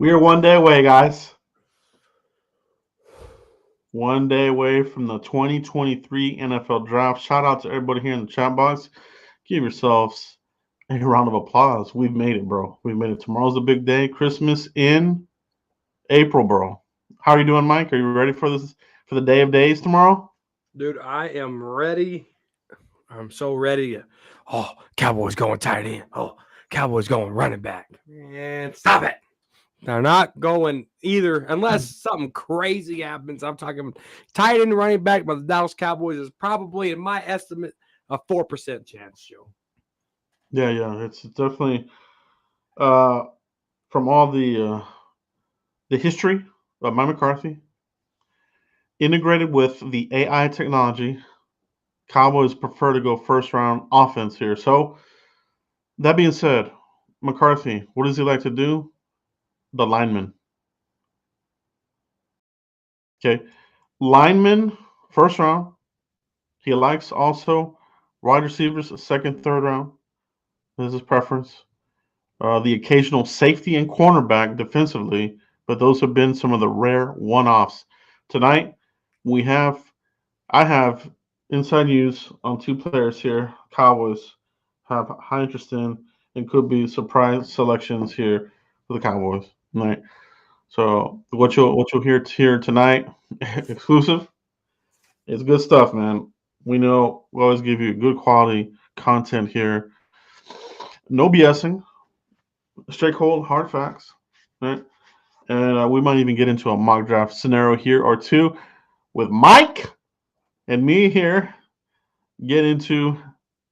We are one day away, guys. One day away from the 2023 NFL Draft. Shout out to everybody here in the chat box. Give yourselves a round of applause. We've made it, bro. We've made it. Tomorrow's a big day. Christmas in April, bro. How are you doing, Mike? Are you ready for this for the day of days tomorrow? Dude, I am ready. I'm so ready. Cowboys going tight end. Cowboys going running back. And stop it. They're not going either unless something crazy happens. I'm talking tight end running back by the Dallas Cowboys is probably, in my estimate, a 4% chance, Joe. Yeah. It's definitely uh, from all the history of Mike McCarthy integrated with the AI technology. Cowboys prefer to go first round offense here. So that being said, McCarthy, what does he like to do? The lineman. Okay. Lineman, first round. He likes also wide receivers, second, third round. This is his preference. The occasional safety and cornerback defensively, but those have been some of the rare one offs. Tonight, we have, I have inside news on two players here. Cowboys have high interest in and could be surprise selections here for the Cowboys tonight. So what you'll hear tonight, exclusive, is good stuff, man. We know we always give you good quality content here. No BSing, straight cold hard facts, right? And we might even get into a mock draft scenario here or two with Mike and me here. Get into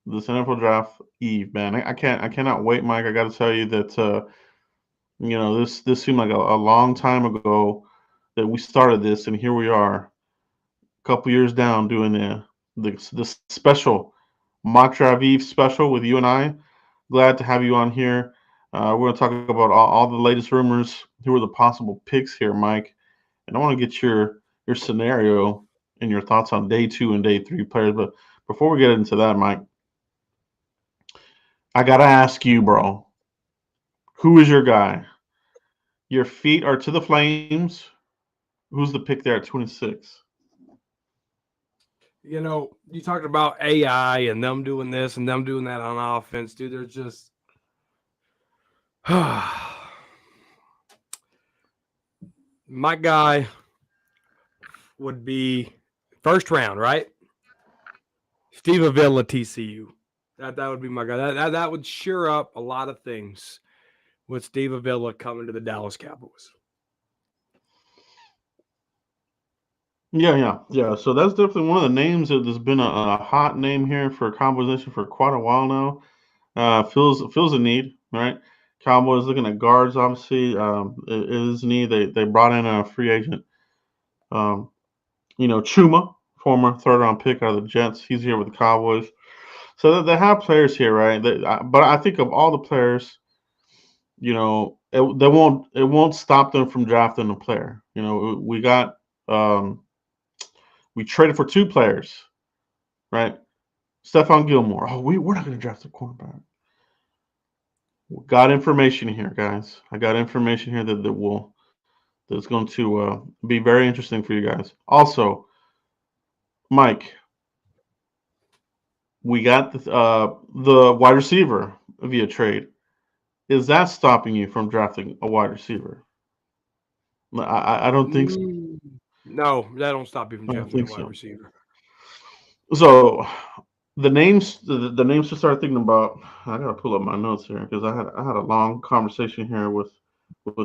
the NFL draft eve, man. I cannot wait, Mike. I got to tell you that this seemed like a long time ago that we started this, and here we are, a couple years down, doing the special mock draft eve special with you and I. Glad to have you on here. We're going to talk about all the latest rumors. Who are the possible picks here, Mike? And I want to get your scenario and your thoughts on day two and day three players. But before we get into that, Mike, I gotta ask you, bro, who is your guy? Your feet are to the flames. Who's the pick there at 26? You talked about AI and them doing this and them doing that on offense, dude. They're just my guy would be first round, right? Steve Avila, TCU. That would be my guy. That would sure up a lot of things with Steve Avila coming to the Dallas Cowboys. Yeah. So that's definitely one of the names that has been a hot name here for Cowboys Nation for quite a while now. Feels a need, right? Cowboys looking at guards, obviously. It is a need. They brought in a free agent, um, Chuma, former third round pick out of the Jets. He's here with the Cowboys. So they have players here, right? But I think of all the players, it won't stop them from drafting a player. Um, we traded for two players, right? Stephon Gilmore. Oh, we're not going to draft a cornerback. Got information here, guys. I got information here that's going to be very interesting for you guys. Also, Mike, we got the wide receiver via trade. Is that stopping you from drafting a wide receiver? I don't think so. No, that don't stop you from I don't drafting a think wide so. receiver. So the names to start thinking about. I gotta pull up my notes here because I had a long conversation here with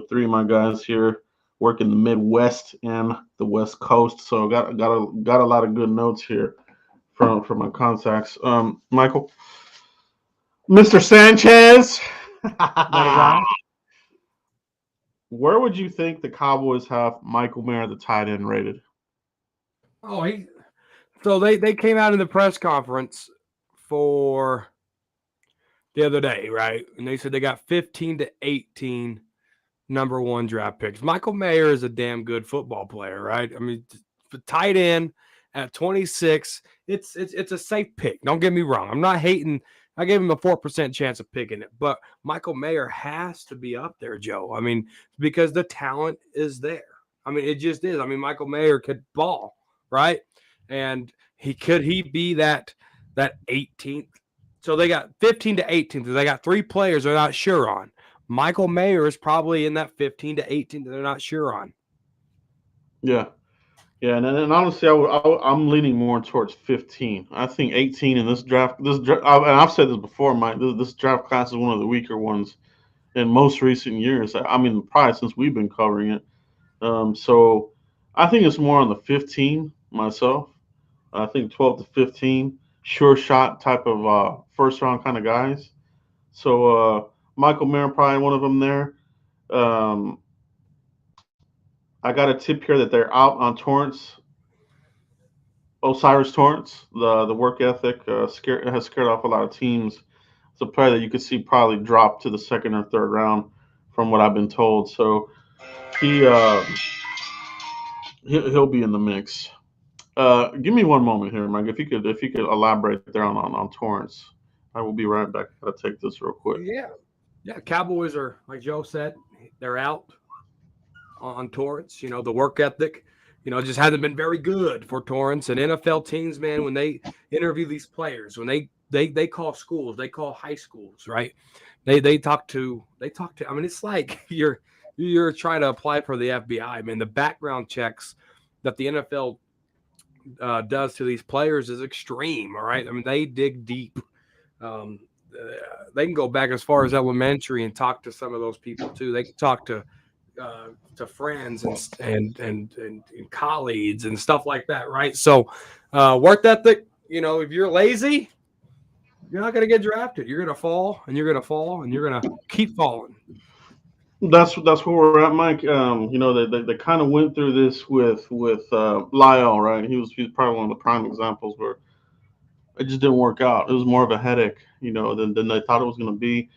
three of my guys here working the Midwest and the West Coast. So got a lot of good notes here from my contacts. Michael, Mr. Sanchez. Where would you think the Cowboys have Michael Mayer, the tight end, rated? Oh, so they came out in the press conference for the other day, right? And they said they got 15 to 18 number one draft picks. Michael Mayer is a damn good football player, right? I mean, for tight end at 26, it's a safe pick. Don't get me wrong. I'm not hating I gave him a 4% chance of picking it, but Michael Mayer has to be up there, Joe. I mean, because the talent is there. I mean, it just is. I mean, Michael Mayer could ball, right? And he be that 18th. So they got 15 to 18th. They got three players they're not sure on. Michael Mayer is probably in that 15 to 18 that they're not sure on. Yeah, yeah, and honestly, I'm leaning more towards 15. I think 18 in this draft. And I've said this before, Mike. This draft class is one of the weaker ones in most recent years. I mean, probably since we've been covering it. So I think it's more on the 15 myself. I think 12 to 15, sure shot type of first round kind of guys. So Michael Mayer probably one of them there. Um, I got a tip here that they're out on Torrance, Osiris Torrance. The work ethic has scared off a lot of teams. It's a player that you could see probably drop to the second or third round, from what I've been told. So he he'll be in the mix. Give me one moment here, Mike. If you could elaborate there on Torrance, I will be right back. I gotta take this real quick. Yeah. Yeah. Cowboys are, like Joe said, they're out on Torrance. The work ethic, just hasn't been very good for Torrance and NFL teams, man. When they interview these players, when they call schools, they call high schools, right? They talk to. I mean, it's like you're trying to apply for the FBI, man. The background checks that the NFL does to these players is extreme. All right, I mean they dig deep. Um, they can go back as far as elementary and talk to some of those people too. They can talk to friends and colleagues and stuff like that, right? So, work ethic. If you're lazy, you're not going to get drafted. You're going to fall, and you're going to fall, and you're going to keep falling. That's where we're at, Mike. They kind of went through this with Lyle, right? He was probably one of the prime examples where it just didn't work out. It was more of a headache, than they thought it was going to be.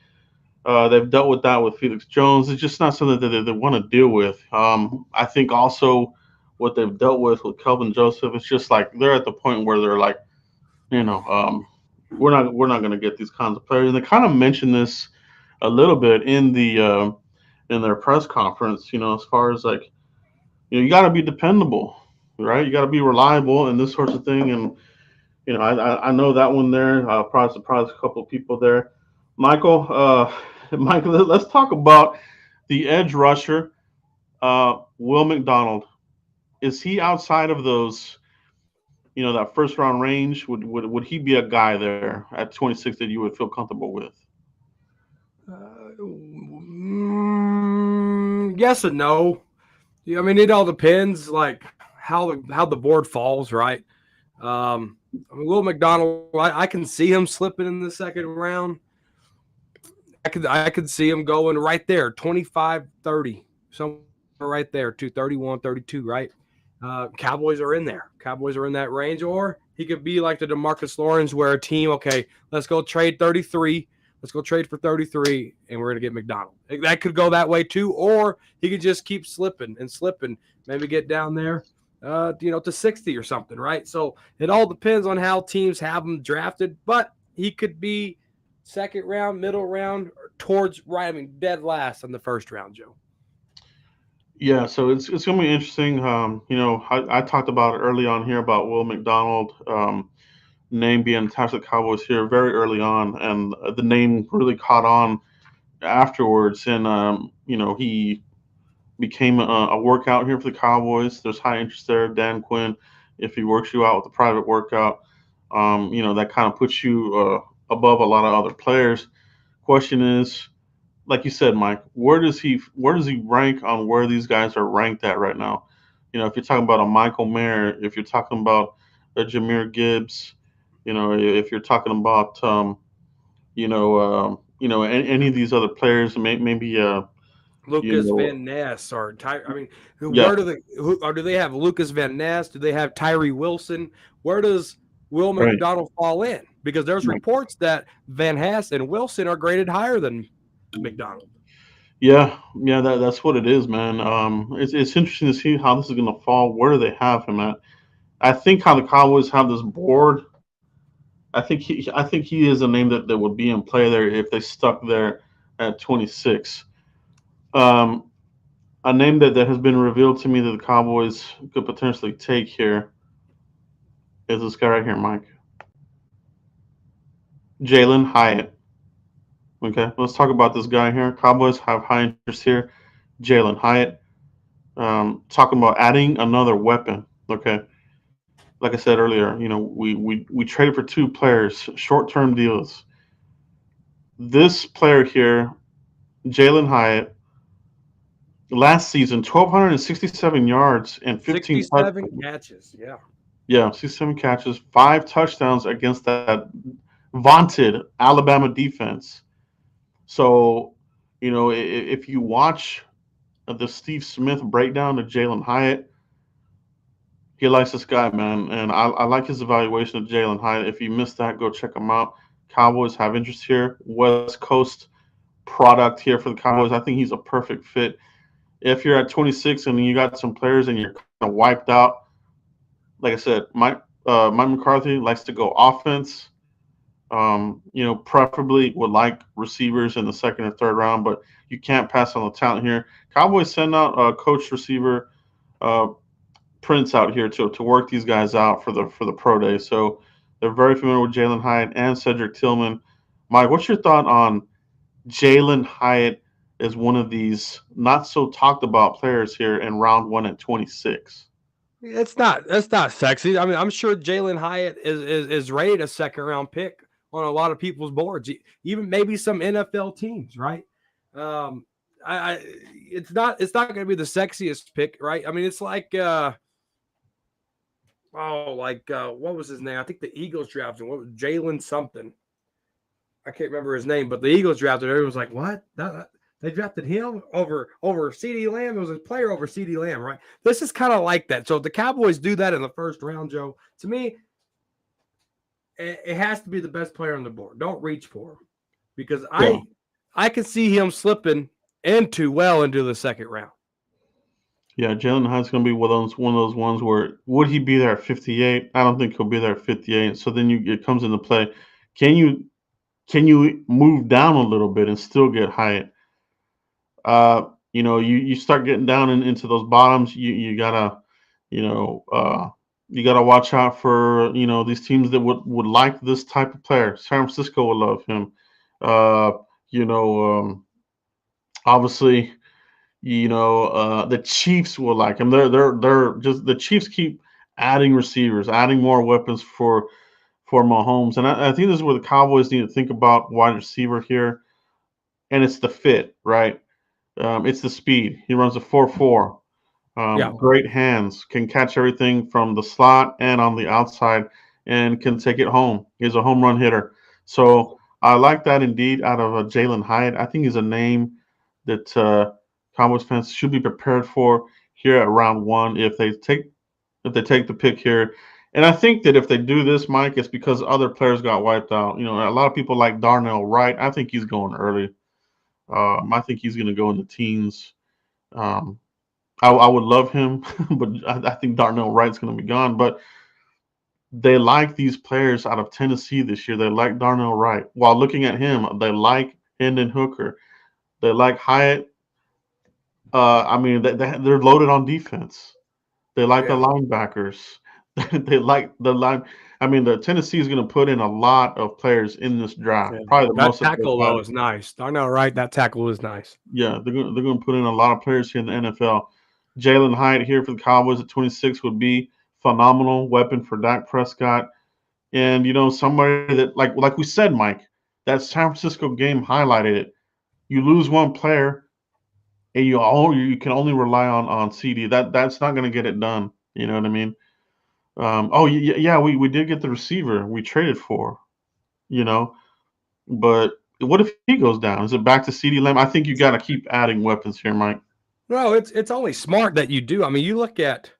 They've dealt with that with Felix Jones. It's just not something that they want to deal with. I think also what they've dealt with Kelvin Joseph, it's just like they're at the point where they're like, you know, um, we're not going to get these kinds of players. And they kind of mentioned this a little bit in their press conference. As far as like, you got to be dependable, right? You got to be reliable and this sorts of thing. And I know that one there. Probably surprised a couple of people there. Michael, Michael, let's talk about the edge rusher, Will McDonald. Is he outside of those, that first round range? Would he be a guy there at 26 that you would feel comfortable with? Yes and no. Yeah, I mean, it all depends, like how the board falls, right? I mean, Will McDonald, I can see him slipping in the second round. I could see him going right there, 25, 30, somewhere right there, 231, 32, right? Cowboys are in there. Cowboys are in that range. Or he could be like the DeMarcus Lawrence, where a team, okay, let's go trade 33. Let's go trade for 33, and we're going to get McDonald. That could go that way too. Or he could just keep slipping and slipping, maybe get down there, to 60 or something, right? So it all depends on how teams have him drafted. But he could be second round, middle round, or towards right. I mean, dead last in the first round, Joe. Yeah, so it's gonna be interesting. I talked about it early on here about Will McDonald name being attached to the Cowboys here very early on, and the name really caught on afterwards. And he became a workout here for the Cowboys. There's high interest there. Dan Quinn, if he works you out with a private workout, that kind of puts you above a lot of other players. Question is, like you said, Mike, where does he rank on where these guys are ranked at right now? If you're talking about a Michael Mayer, if you're talking about a Jameer Gibbs, if you're talking about any of these other players, maybe you Lucas know, Van Ness or Ty. I mean, yeah, where do they have Lucas Van Ness? Do they have Tyree Wilson? Where does Will right. McDonald fall in? Because there's reports that Van Ness and Wilson are graded higher than McDonald. Yeah, yeah, that's what it is, man. It's interesting to see how this is going to fall. Where do they have him at? I think how the Cowboys have this board. I think he is a name that would be in play there if they stuck there at 26. Um, a name that has been revealed to me that the Cowboys could potentially take here is this guy right here, Mike. Jalen Hyatt. Okay, let's talk about this guy here. Cowboys have high interest here. Jalen Hyatt. Talking about adding another weapon. Okay, like I said earlier, we traded for two players, short-term deals. This player here, Jalen Hyatt, last season, 1,267 yards and 15 67 catches. Yeah. yeah, 67 catches, 5 touchdowns against that vaunted Alabama defense. So, if you watch the Steve Smith breakdown of Jalen Hyatt, he likes this guy, man, and I like his evaluation of Jalen Hyatt. If you missed that, go check him out. Cowboys have interest here. West Coast product here for the Cowboys. I think he's a perfect fit. If you're at 26 and you got some players and you're kind of wiped out, like I said, Mike McCarthy likes to go offense. Preferably would like receivers in the second or third round, but you can't pass on the talent here. Cowboys send out a coach receiver uh, Prince out here to work these guys out for the pro day. So they're very familiar with Jalen Hyatt and Cedric Tillman. Mike, what's your thought on Jalen Hyatt as one of these not so talked about players here in round one at 26? That's not sexy. I mean, I'm sure Jalen Hyatt is rated a second round pick on a lot of people's boards, even maybe some NFL teams, right? Um, it's not going to be the sexiest pick, right? I mean, it's like what was his name? I think the Eagles drafted what was Jalen something. I can't remember his name, but the Eagles drafted. Everyone was like, "What? They drafted him over CeeDee Lamb. It was a player over CeeDee Lamb, right?" This is kind of like that. So if the Cowboys do that in the first round, Joe, to me, it has to be the best player on the board. Don't reach for him because Yeah. I can see him slipping into the second round. Yeah, Jalen Hyatt's going to be one of those ones where would he be there at 58? I don't think he'll be there at 58. So then it comes into play. Can you move down a little bit and still get Hyatt? You start getting down into those bottoms. You know, uh, you gotta watch out for these teams that would like this type of player. San Francisco would love him. Uh, you know, Obviously, the Chiefs will like him. They're just the Chiefs keep adding receivers, adding more weapons for Mahomes, and I think this is where the Cowboys need to think about wide receiver here, and it's the fit, right? It's the speed. He runs a 4.4. Yeah. Great hands, can catch everything from the slot and on the outside, and can take it home. He's a home run hitter. So I like that indeed out of Jalen Hyatt. I think he's a name that Cowboys fans should be prepared for here at round one if they take the pick here. And I think that if they do this, Mike, it's because other players got wiped out. A lot of people like Darnell Wright. I think he's going early. I think he's going to go in the teens. Um, I would love him, but I think Darnell Wright's going to be gone. But they like these players out of Tennessee this year. They like Darnell Wright. While looking at him, they like Hendon Hooker. They like Hyatt. I mean, they're loaded on defense. They like the Yeah. linebackers. They like the line. I mean, the Tennessee is going to put in a lot of players in this Yeah. draft. Probably the That most that they've tackle had. though is nice. Darnell Wright, that tackle is nice. Yeah, they're going to put in a lot of players here in the NFL. Jalen Hyatt here for the Cowboys at 26 would be phenomenal weapon for Dak Prescott, and somebody that like we said, Mike, that San Francisco game highlighted it. You lose one player, and you can only rely on CD. That's not going to get it done. You know what I mean? Yeah, we did get the receiver we traded for. You know, but what if he goes down? Is it back to CD Lamb? I think you got to keep adding weapons here, Mike. No, it's only smart that you do. I mean, you look at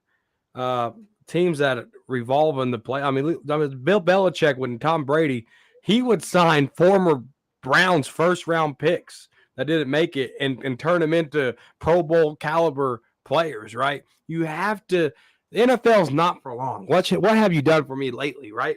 uh, teams that revolve in the play. I mean, Bill Belichick when Tom Brady, he would sign former Browns first round picks that didn't make it and turn them into Pro Bowl caliber players, right? You have to. The NFL's not for long. What have you done for me lately, right?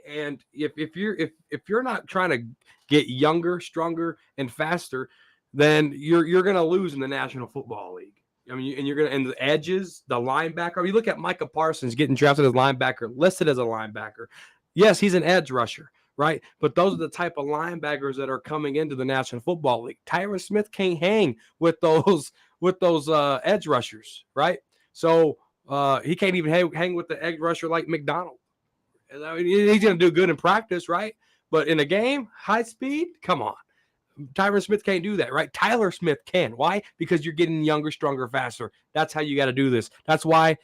And if you're not trying to get younger, stronger, and faster, then you're gonna lose in the National Football League. I mean, and you're gonna and the edges, the linebacker. You look at Micah Parsons getting drafted as linebacker, listed as a linebacker. Yes, he's an edge rusher, right? But those are the type of linebackers that are coming into the National Football League. Tyron Smith can't hang with those edge rushers, right? So he can't even hang with the edge rusher like McDonald. I mean, he's going to do good in practice, right? But in a game, high speed, come on. Tyron Smith can't do that, right? Tyler Smith can. Why? Because you're getting younger, stronger, faster. That's how you got to do this. That's why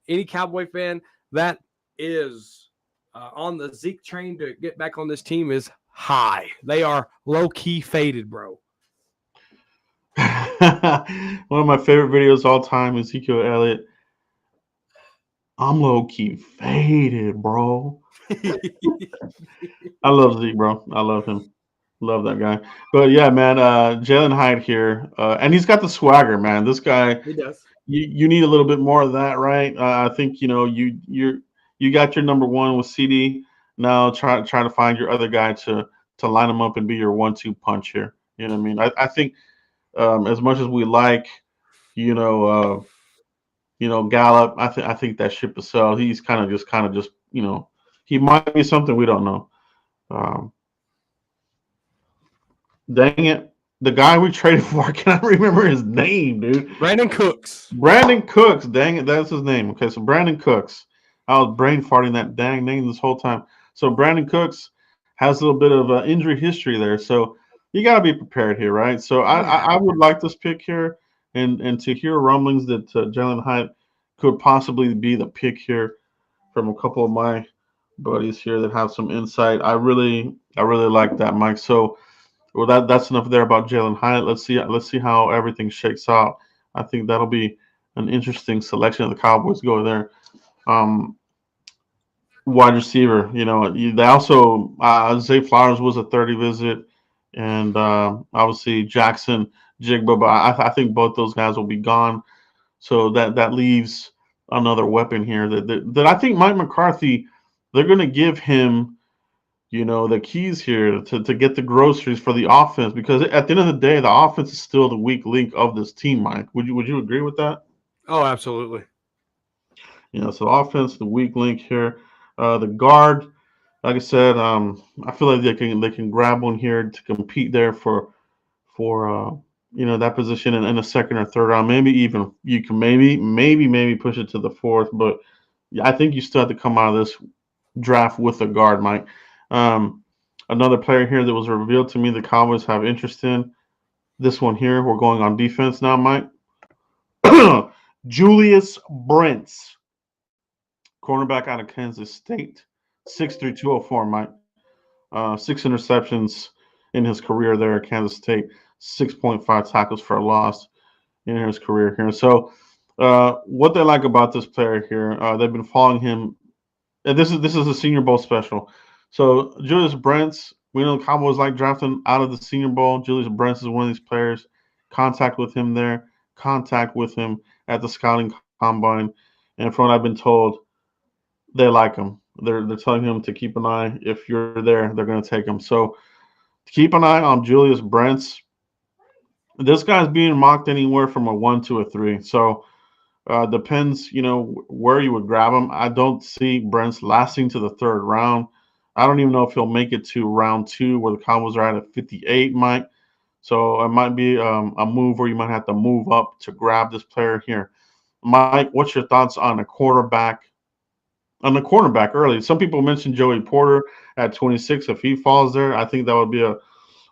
any Cowboy fan that is on the Zeke train to get back on this team is high. They are low-key faded, bro. One of my favorite videos all time, Ezekiel Elliott. I'm low key faded, bro. I love Zeke, bro. I love him. Love that guy. But yeah, man, Jalen Hyde here, and he's got the swagger, man. This guy, He does. you need a little bit more of that, right? I think you got your number one with CD. Now try to find your other guy to line him up and be your 1-2 punch here. You know what I mean? I think as much as we like, you know, Gallup, I think that ship is sailed. He's kind of just he might be something we don't know. Um, Dang it. The guy we traded for, I cannot remember his name, dude. Brandon Cooks. Brandon Cooks. Dang it, that's his name. Okay, so Brandon Cooks. I was brain farting that dang name this whole time. So Brandon Cooks has a little bit of injury history there. So you got to be prepared here, right? So I would like this pick here, and to hear rumblings that Jalen Hyde could possibly be the pick here from a couple of my buddies here that have some insight. I really like that, Mike. So well, that's enough there about Jalen Hyatt. Let's see how everything shakes out. I think that'll be an interesting selection of the Cowboys go there. Um, Wide receiver, they also Zay Flowers was a 30 visit, and obviously Jackson Jigba. But I think both those guys will be gone. So that leaves another weapon here that I think Mike McCarthy, they're going to give him the keys here to get the groceries for the offense, because at the end of the day, the offense is still the weak link of this team, Mike. Would you agree with that? Oh, absolutely. So the offense, the weak link here. The guard, like I said, I feel like they can grab one here to compete there for that position in the second or third round. Maybe even you can maybe push it to the fourth, but I think you still have to come out of this draft with a guard, Mike. Um, Another player here that was revealed to me the Cowboys have interest in. This one here, we're going on defense now, Mike. Julius Brents, cornerback out of Kansas State, 6'3", 204, Mike. 6 interceptions in his career there at Kansas State, 6.5 tackles for a loss in his career here. So what they like about this player here, they've been following him. This is a Senior Bowl special. So Julius Brents, we know the Cowboys like drafting out of the Senior Bowl. Julius Brents is one of these players. Contact with him there. Contact with him at the scouting combine. And from what I've been told, they like him. They're telling him to keep an eye. If you're there, they're going to take him. So keep an eye on Julius Brents. This guy's being mocked anywhere from a 1 to a 3. So depends, where you would grab him. I don't see Brents lasting to the third round. I don't even know if he'll make it to round 2, where the Cowboys are at 58, Mike. So it might be a move where you might have to move up to grab this player here. Mike, what's your thoughts on a quarterback? On the cornerback early, some people mentioned Joey Porter at 26. If he falls there, I think that would be a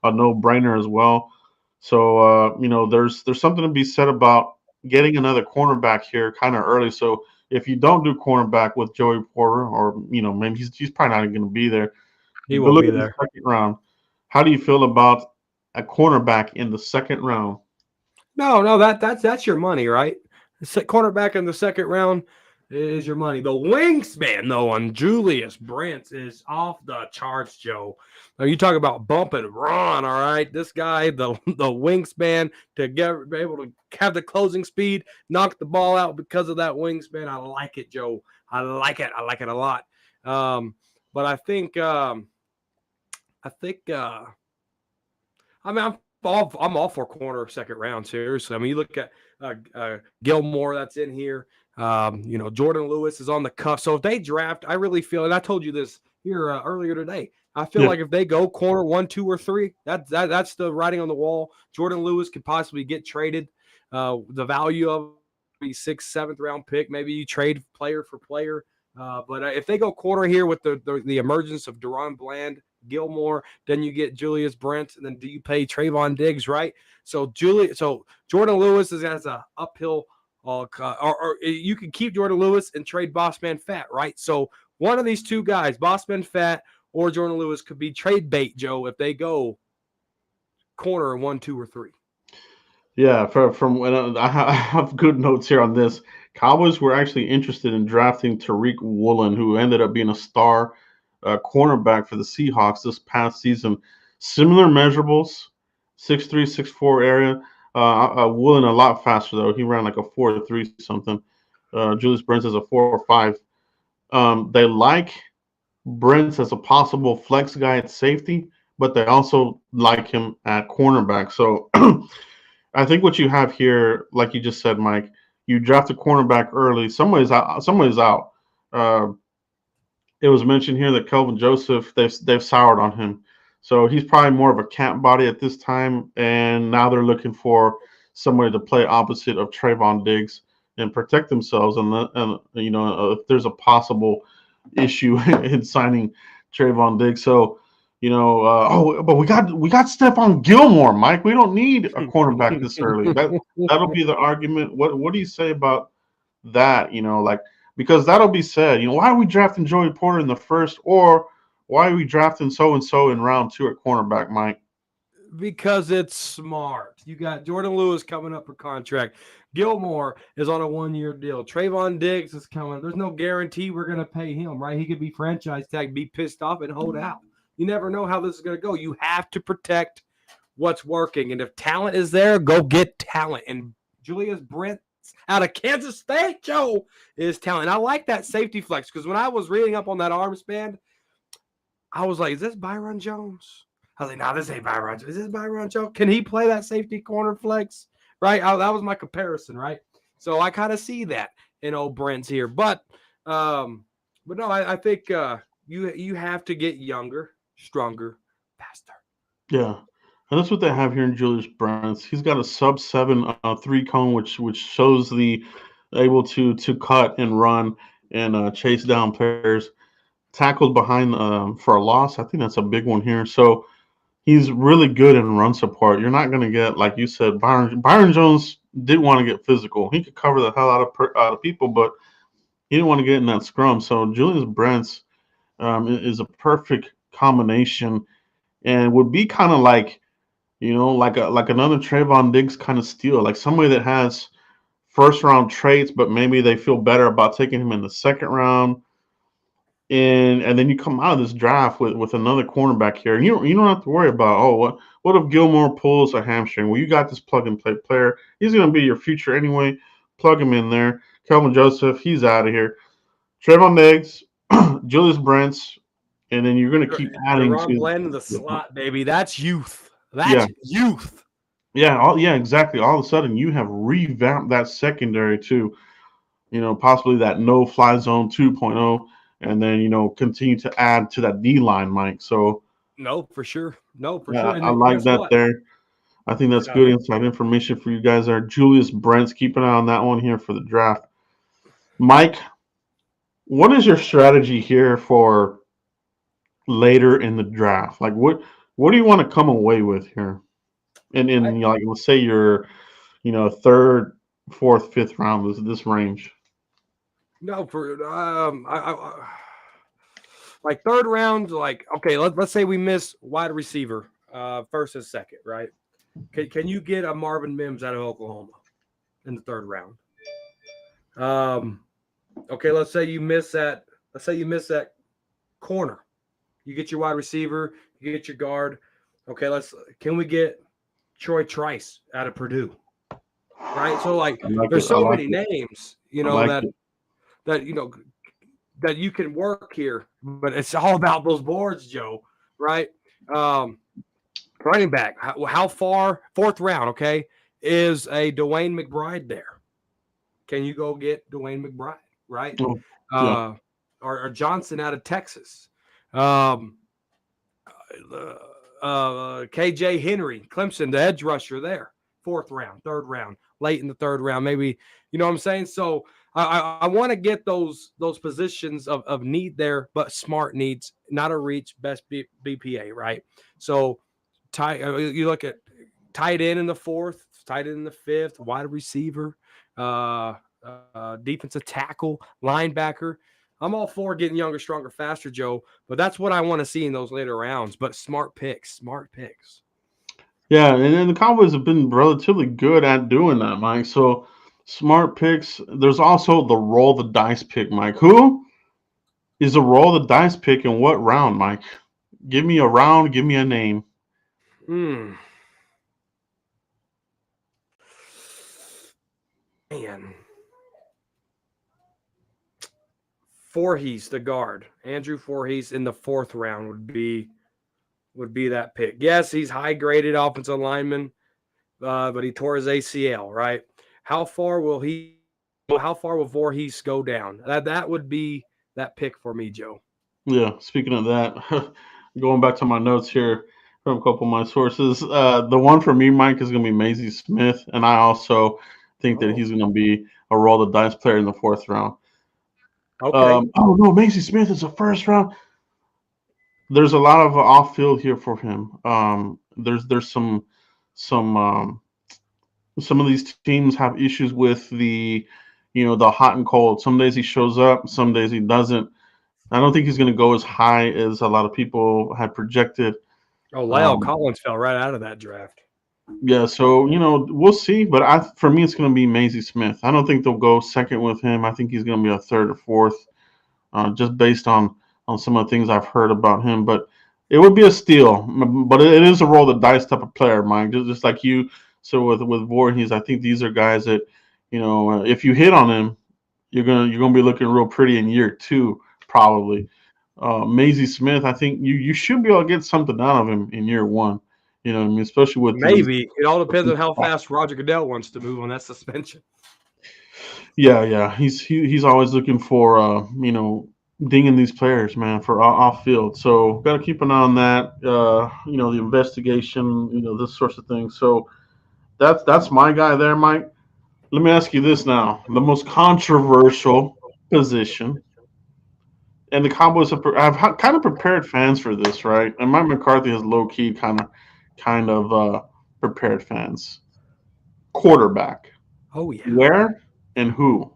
no-brainer as well. So there's something to be said about getting another cornerback here kind of early. So if you don't do cornerback with Joey Porter, or maybe he's probably not even going to be there. He But won't look be at the there. second round. How do you feel about a cornerback in the second round? No, that's your money, right? Cornerback in the second round is your money. The wingspan, though, on Julius Brents is off the charts, Joe. Now, you talk about bump and run, all right? This guy, the wingspan to be able to have the closing speed, knock the ball out because of that wingspan. I like it, Joe. I like it. I like it a lot. But I think I mean, I'm all for corner second round. Seriously, I mean, you look at Gilmore that's in here. Jordan Lewis is on the cusp. So if they draft, I really feel, and I told you this here earlier today. I feel Yeah. like if they go corner 1, 2, or 3, that's the writing on the wall. Jordan Lewis could possibly get traded. The value of be 6th, 7th round pick. Maybe you trade player for player. But if they go corner here with the emergence of Deron Bland, Gilmore, then you get Julius Brent, and then do you pay Trayvon Diggs, right? So Jordan Lewis has a uphill, or you can keep Jordan Lewis and trade Bossman Fat, right? So one of these two guys, Bossman Fat or Jordan Lewis, could be trade bait, Joe, if they go corner 1, 2, or 3. Yeah, from when I have good notes here on this. Cowboys were actually interested in drafting Tariq Woolen, who ended up being a star cornerback for the Seahawks this past season. Similar measurables, 6'3", 6'4" area. Woolen a lot faster though. He ran like a 4.3 something. Julius Brents is a 4.5. They like Brents as a possible flex guy at safety, but they also like him at cornerback. So I think what you have here, like you just said, Mike, you draft a cornerback early. Somebody's out. Somebody's out. Uh, it was mentioned here that Kelvin Joseph they've soured on him, so he's probably more of a camp body at this time. And now they're looking for somebody to play opposite of Trayvon Diggs and protect themselves. And if there's a possible issue in signing Trayvon Diggs, so but we got Stephon Gilmore, Mike. We don't need a cornerback this early. That'll be the argument. What do you say about that? Because that'll be said. Why are we drafting Joey Porter in the first, or why are we drafting so and so in round 2 at cornerback, Mike? Because it's smart. You got Jordan Lewis coming up for contract. Gilmore is on a 1-year deal. Trayvon Diggs is coming. There's no guarantee we're going to pay him, right? He could be franchise tag, be pissed off, and hold out. You never know how this is going to go. You have to protect what's working. And if talent is there, go get talent. And Julius Brent out of Kansas State, Joe, is talent. And I like that safety flex because when I was reading up on that arm span, I was like, is this Byron Jones? I was like, nah, this ain't Byron Jones. Is this Byron Jones? Can he play that safety corner flex? Right? That was my comparison, right? So I kind of see that in old Brent's here. But no, I think you have to get younger, stronger, faster. Yeah. And that's what they have here in Julius Brents. He's got a sub 7 3 cone, which shows the able to cut and run and chase down players. Tackled behind for a loss. I think that's a big one here. So he's really good in run support. You're not going to get, like you said, Byron Jones didn't want to get physical. He could cover the hell out of people, but he didn't want to get in that scrum. So Julius Brents is a perfect combination and would be kind of like, like another Trayvon Diggs kind of steal, like somebody that has first round traits, but maybe they feel better about taking him in the second round. And then you come out of this draft with another cornerback here, and you don't have to worry about, what if Gilmore pulls a hamstring? Well, you got this plug and play player. He's going to be your future anyway. Plug him in there. Kelvin Joseph, he's out of here. Trayvon Diggs, Julius Brents, and then you're going to keep adding Deron to. Bland in the slot, baby. That's youth. Yeah, That's youth. yeah, exactly. All of a sudden, you have revamped that secondary too. Possibly that no fly zone 2.0, and then continue to add to that D line, Mike. So No, for sure. No, for yeah, sure. And I then like guess that what? there. I think that's good inside information for you guys there. Julius Brents, keep an eye on that one here for the draft. Mike, what is your strategy here for later in the draft? Like what do you want to come away with here? And like let's say you're third, fourth, fifth round, this range. No, for like third round, like okay, let's say we miss wide receiver, first and second, right? Can you get a Marvin Mims out of Oklahoma in the third round? Okay, let's say you miss that. Let's say you miss that corner. You get your wide receiver, you get your guard. Okay, can we get Troy Trice out of Purdue? Right? So like there's so many names, I like that it. that that you can work here, but it's all about those boards, Joe. Right? Um, Running back. How far? Fourth round. Okay, is a Dwayne McBride there? Can you go get Dwayne McBride? Right? Oh, yeah. Uh, or Johnson out of Texas. Um, KJ Henry, Clemson, the edge rusher there. Fourth round, third round, late in the third round, maybe. You know what I'm saying? So I want to get those positions of need there, but smart needs, not a reach, best BPA, right? So you look at tight end in the fourth, tight end in the fifth, wide receiver, defensive tackle, linebacker. I'm all for getting younger, stronger, faster, Joe. But that's what I want to see in those later rounds. But smart picks, smart picks. Yeah, and then the Cowboys have been relatively good at doing that, Mike. So smart picks. There's also the roll the dice pick, Mike. Who is a roll the dice pick in what round, Mike? Give me a round. Give me a name. Hmm. Man. Voorhees, the guard. Andrew Voorhees in the fourth round would be that pick. Yes, he's high graded offensive lineman, but he tore his ACL. Right? How far will he? How far will Voorhees go down? That would be that pick for me, Joe. Yeah. Speaking of that, going back to my notes here from a couple of my sources, the one for me, Mike, is going to be Maisie Smith, and I also think that Oh, he's going to be a roll the dice player in the fourth round. okay. Oh no, Maisie Smith is a first round. There's a lot of off field here for him. There's some some of these teams have issues with the hot and cold. Some days he shows up, some days he doesn't. I don't think he's going to go as high as a lot of people had projected. Oh, Lyle Um, Collins fell right out of that draft. yeah, so we'll see. But for me, it's going to be Maisie Smith. I don't think they'll go second with him. I think he's going to be a third or fourth, just based on some of the things I've heard about him. But it would be a steal. But it is a roll the dice type of player, Mike. Just like you. So with Voorhees, I think these are guys that if you hit on him, you're gonna be looking real pretty in year two probably. Maisie Smith, I think you should be able to get something out of him in year one. You know what I mean? Especially with these. Maybe it all depends on how fast Roger Goodell wants to move on that suspension. Yeah. He's always looking for dinging these players, man, for off field. So got to keep an eye on that. The investigation, this sorts of things. So that's my guy there, Mike. Let me ask you this now: the most controversial position, and the Cowboys have kind of prepared fans for this, right? And Mike McCarthy has low key kind of prepared fans. Quarterback, Oh yeah. where and who?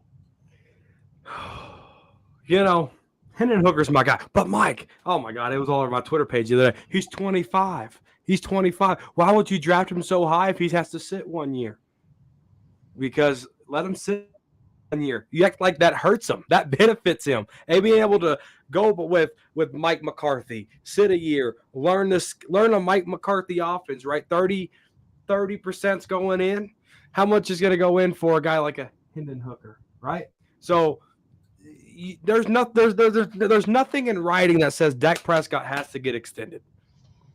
You know, Hendon Hooker's my guy. But Mike, oh my God, it was all over my Twitter page the other day. He's 25. He's 25. Why would you draft him so high if he has to sit 1 year? Because let him sit 1 year. You act like that hurts him. That benefits him. And being able to go with Mike McCarthy, sit a year, learn a Mike McCarthy offense, right? 30%'s going in. How much is going to go in for a guy like a Hendon Hooker, right? So there's nothing in writing that says Dak Prescott has to get extended.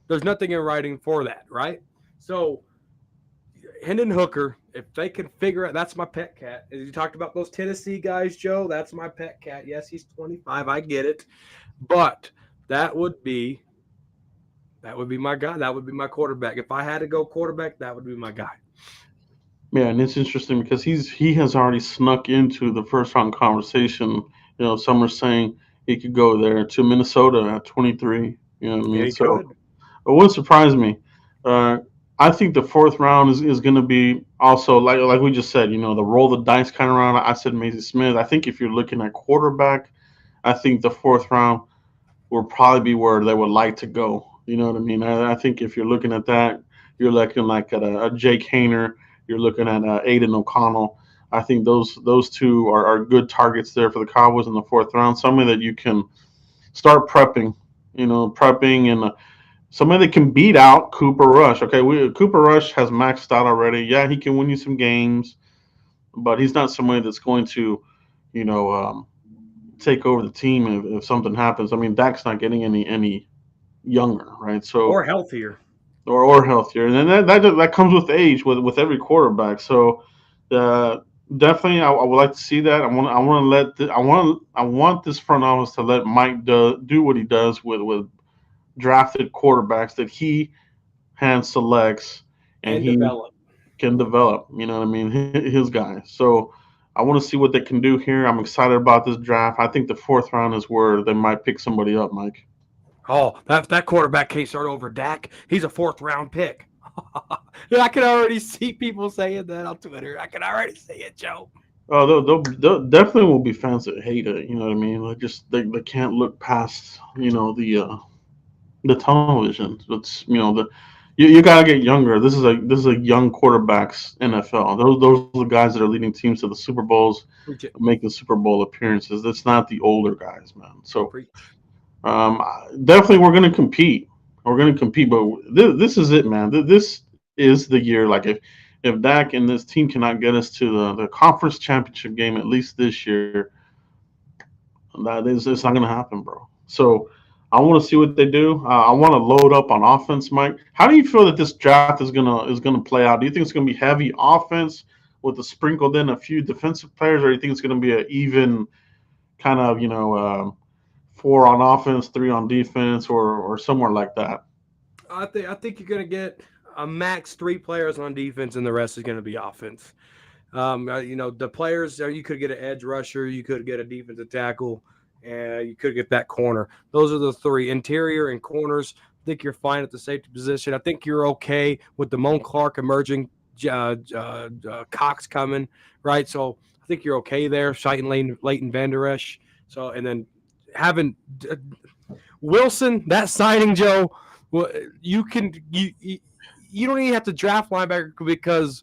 There's nothing in writing for that, right? So Hendon Hooker, if they can figure out, that's my pet cat. As you talked about those Tennessee guys, Joe, that's my pet cat. Yes, he's 25. I get it, but that would be my guy. That would be my quarterback. If I had to go quarterback, that would be my guy. Yeah, and it's interesting because he has already snuck into the first round conversation. Some are saying he could go there to Minnesota at 23. You know what I Yeah, mean? he So could. it wouldn't surprise me. Uh, I think the fourth round is going to be also like we just said. The roll the dice kind of round. I said Maisie Smith. I think if you're looking at quarterback, I think the fourth round will probably be where they would like to go. You know what I mean? I think if you're looking at that, you're looking like at a Jake Hayner. You're looking at Aiden O'Connell. I think those two are good targets there for the Cowboys in the fourth round. Somebody that you can start prepping. Prepping and somebody that can beat out Cooper Rush. Okay, Cooper Rush has maxed out already. Yeah, he can win you some games, but he's not somebody that's going to, you know, um, take over the team if something happens. I mean, Dak's not getting any younger, right? Or So healthier. or healthier, and then that comes with age with every quarterback. So uh, definitely, I would like to see that. I want to I want this front office to let Mike do what he does with drafted quarterbacks that he hand selects and And he develop. can develop. You know what I mean? His guys. So I want to see what they can do here. I'm excited about this draft. I think the fourth round is where they might pick somebody up, Mike. Oh, that quarterback can't start over Dak. He's a fourth round pick. I can already see people saying that on Twitter. I can already see it, Joe. Oh, they'll definitely will be fans that hate it. You know what I mean? Like just they can't look past the television. It's you got to get younger. This is a young quarterbacks NFL. Those are the guys that are leading teams to the Super Bowls, Preach it. making Super Bowl appearances. That's not the older guys, man. So Preach. definitely we're gonna compete. We're gonna compete, but this is it, man. This is the year. Like if Dak and this team cannot get us to the conference championship game at least this year, that is it's not gonna happen, bro. So I want to see what they do. I want to load up on offense, Mike. How do you feel that this draft is gonna play out? Do you think it's gonna be heavy offense with the sprinkled in a few defensive players, or do you think it's gonna be an even kind of four on offense, three on defense, or somewhere like that? I think you're gonna get a max 3 players on defense, and the rest is gonna be offense. The players you could get an edge rusher, you could get a defensive tackle, and you could get that corner. Those are the 3 interior and corners. I think you're fine at the safety position. I think you're okay with the Damone Clark emerging, Cox coming, right? So I think you're okay there. Citing Leighton Vander Esch. So and then having Wilson, that signing, Joe. Well, you don't even have to draft linebacker because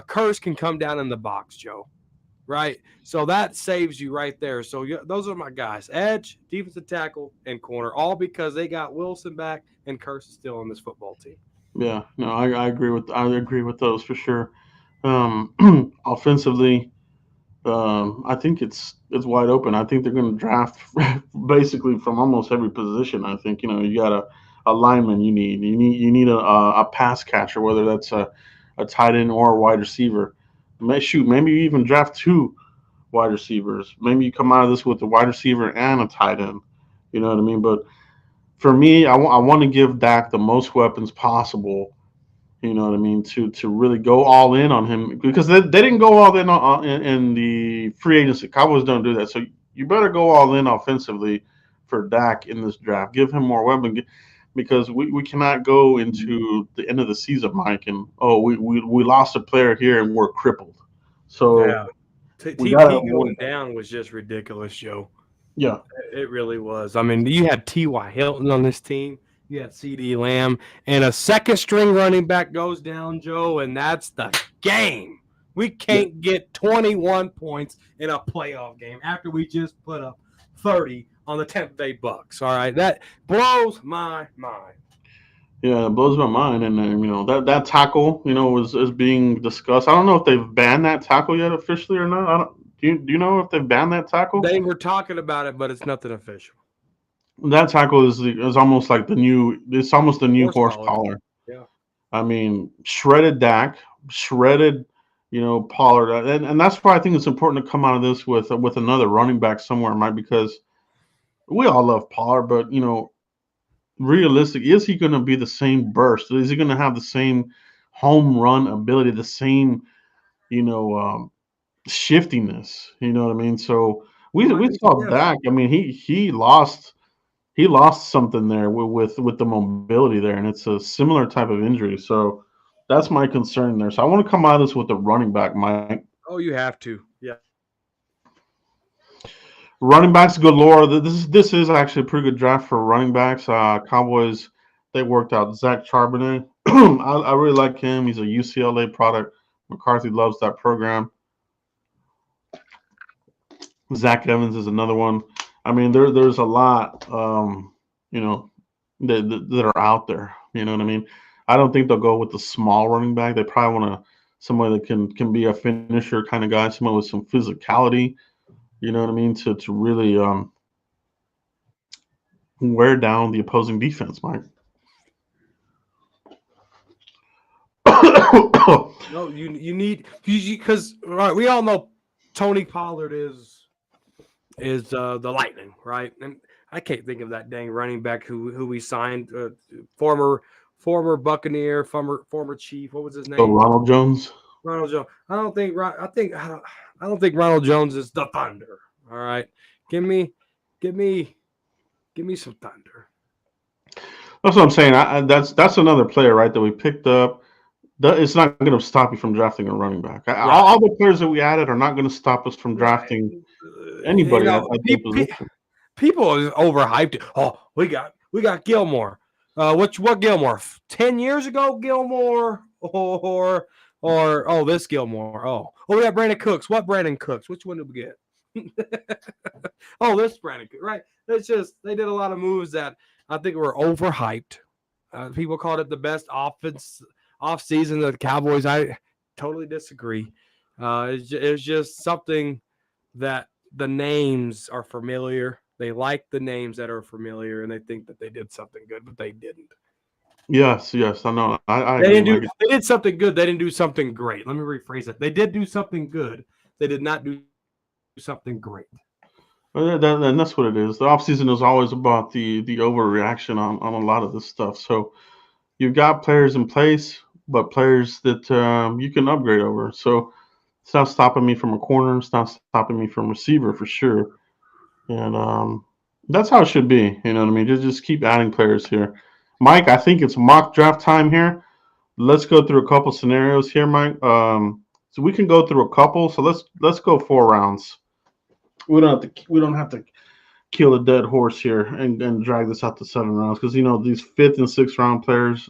Curse can come down in the box, Joe. Right, so that saves you right there. So those are my guys: edge, defensive tackle, and corner. All because they got Wilson back and Curse is still on this football team. Yeah, no, I agree with those for sure. Offensively, I think it's wide open. I think they're going to draft basically from almost every position. I think you got a lineman you need a pass catcher, whether that's a tight end or a wide receiver. Maybe you even draft two wide receivers. Maybe you come out of this with a wide receiver and a tight end. You know what I mean? But for me, I want to give Dak the most weapons possible. You know what I mean? To really go all in on him because they didn't go all in in the free agency. Cowboys don't do that. So you better go all in offensively for Dak in this draft. Give him more weapons because we cannot go into the end of the season, Mike, and we lost a player here and we're crippled. So Yeah, we gotta TP going down was just ridiculous, Joe. yeah. It really was. I mean, you had T.Y. Hilton on this team. You had C.D. Lamb, and a second string running back goes down, Joe, and that's the game. We Yeah. can't get 21 points in a playoff game after we just put up 30 on the Tampa Bay Bucks. All right, that blows my mind. Yeah, it blows my mind, and that tackle, is being discussed. I don't know if they've banned that tackle yet officially or not. I don't. Do you know if they've banned that tackle? They were talking about it, but it's nothing official. That tackle is almost like the new. It's almost the new Horse horse collar. collar. Yeah. I mean, shredded Dak, shredded, Pollard, and that's why I think it's important to come out of this with another running back somewhere, Mike, because we all love Pollard, but realistic, is he going to be the same burst? Is he going to have the same home run ability, the same you know shiftiness? You know what I mean? So we saw Yes. Dak. I mean, he lost something there with the mobility there, and it's a similar type of injury. So that's my concern there. So I want to come out of this with the running back, Mike. Oh, you have to. Yeah. Running backs galore. This is actually a pretty good draft for running backs. Cowboys, they worked out Zach Charbonnet. I really like him. He's a UCLA product. McCarthy loves that program. Zach Evans is another one. I mean, there's a lot, you know, that are out there. You know what I mean? I don't think they'll go with the small running back. They probably want somebody that can be a finisher kind of guy, someone with some physicality. You know what I mean? To really wear down the opposing defense, Mike. No, you need because right, we all know Tony Pollard is the Lightning, right? And I can't think of that dang running back who we signed, former Buccaneer, former Chief. What was his So name? Ronald Jones. Ronald Jones. I don't think Ronald Jones is the Thunder. All right, give me, give me, give me some Thunder. That's what I'm saying. That's another player, right? That we picked up. It's not going to stop you from drafting a running back. All Right, the players that we added are not going to stop us from right. drafting You anybody know, at their position. people are overhyped it. Oh, we got Gilmore. What Gilmore? 10 years ago, Gilmore or oh this Gilmore. Oh, we got Brandon Cooks. What Brandon Cooks? Which one did we get? Oh, this Brandon Cooks. Right. It's just they did a lot of moves that I think were overhyped. People called it the best off season of the Cowboys. I totally disagree. It's just something that the names are familiar. They like the names that are familiar, and they think that they did something good, but they didn't. Yes, yes, I know. I They agree, didn't do. Mike. They did something good. They didn't do something great. Let me rephrase it. They did do something good. They did not do something great. And that's what it is. The offseason is always about the overreaction on a lot of this stuff. So you've got players in place, but players that you can upgrade over. So it's not stopping me from a corner. It's not stopping me from receiver for sure. And that's how it should be. You know what I mean? Just keep adding players here. Mike, I think it's mock draft time here. Let's go through a couple scenarios here, Mike. So we can go through a couple. So let's go 4 rounds. We don't have to kill a dead horse here and drag this out to 7 rounds because these fifth and sixth round players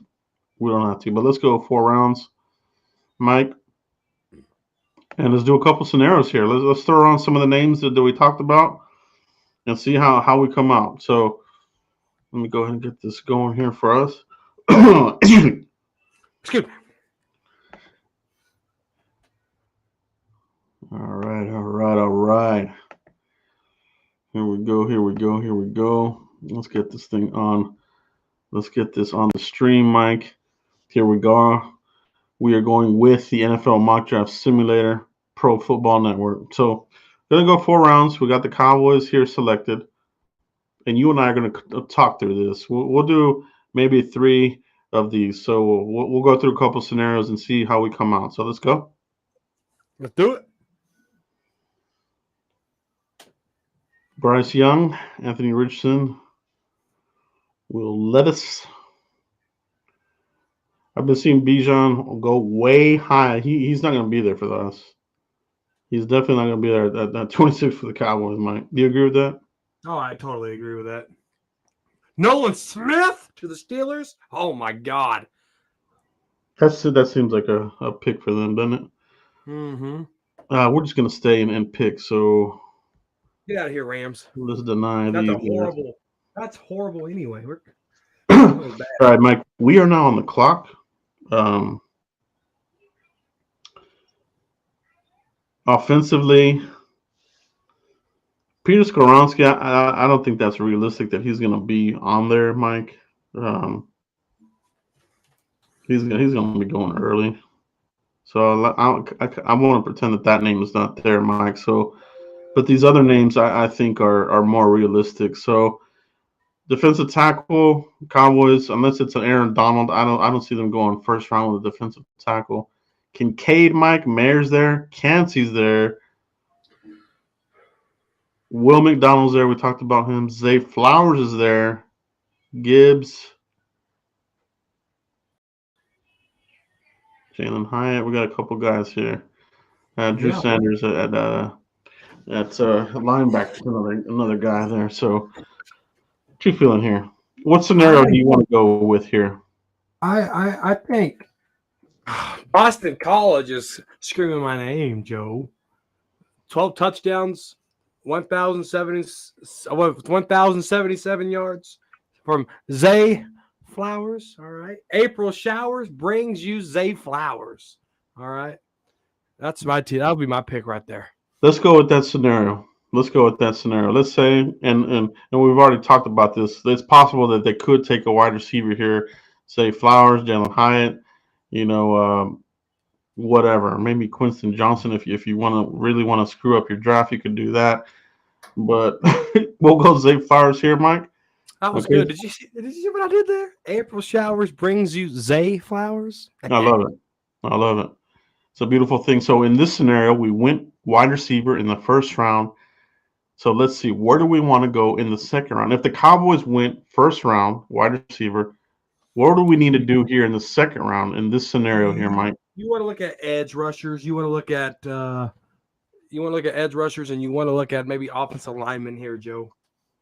we don't have to. But let's go 4 rounds, Mike, and let's do a couple scenarios here. Let's throw on some of the names that we talked about and see how we come out. So let me go ahead and get this going here for us. Excuse me. All right, all right, all right. Here we go, here we go, here we go. Let's get this thing on. Let's get this on the stream, Mike. Here we go. We are going with the NFL Mock Draft Simulator Pro Football Network. So, gonna go 4 rounds. We got the Cowboys here selected, and you and I are gonna talk through this. We'll do maybe 3 of these. So we'll go through a couple scenarios and see how we come out. So let's go. Let's do it. Bryce Young, Anthony Richardson, Will Levis. I've been seeing Bijan go way high. He's not going to be there for us. He's definitely not going to be there at 26 for the Cowboys, Mike. Do you agree with that? Oh, I totally agree with that. Nolan Smith to the Steelers. Oh my God. That seems like a pick for them, doesn't it? Mm-hmm. We're just going to stay and pick. So Get out of here, Rams. let's deny That's these a guys. horrible. That's horrible anyway. All right, Mike. We are now on the clock. Offensively, Peter Skoronski, I don't think that's realistic that he's going to be on there, Mike. He's going to be going early. So I want to pretend that name is not there, Mike. So, but these other names I think are more realistic. So, defensive tackle, Cowboys, unless it's an Aaron Donald, I don't see them going first round with a defensive tackle. Kincaid, Mike, Mayer's there, Cansey's there, Will McDonald's there. We talked about him. Zay Flowers is there, Gibbs, Jalen Hyatt. We got a couple guys here. Drew Yeah. Sanders at linebacker, another guy there. So, what you feeling here? What scenario do you want to go with here? I think Boston College is screaming my name, Joe. 12 touchdowns, 1,077 yards from Zay Flowers. All right. April Showers brings you Zay Flowers. All right. That's my team. That'll be my pick right there. Let's go with that scenario. let's go with that scenario. Let's say, and we've already talked about this. It's possible that they could take a wide receiver here, say Flowers, Jalen Hyatt, you know, whatever. Maybe Quinton Johnson. If you want to really want to screw up your draft, you could do that. But we'll go Zay Flowers here, Mike. That was Okay, good. Did you see what I did there? April showers brings you Zay flowers. I love it. I love it. It's a beautiful thing. So in this scenario, we went wide receiver in the first round. So let's see, where do we want to go in the second round? If the Cowboys went first round wide receiver, what do we need to do here in the second round in this scenario here, Mike? You want to look at edge rushers. You want to look at edge rushers, and you want to look at maybe offensive linemen here, Joe.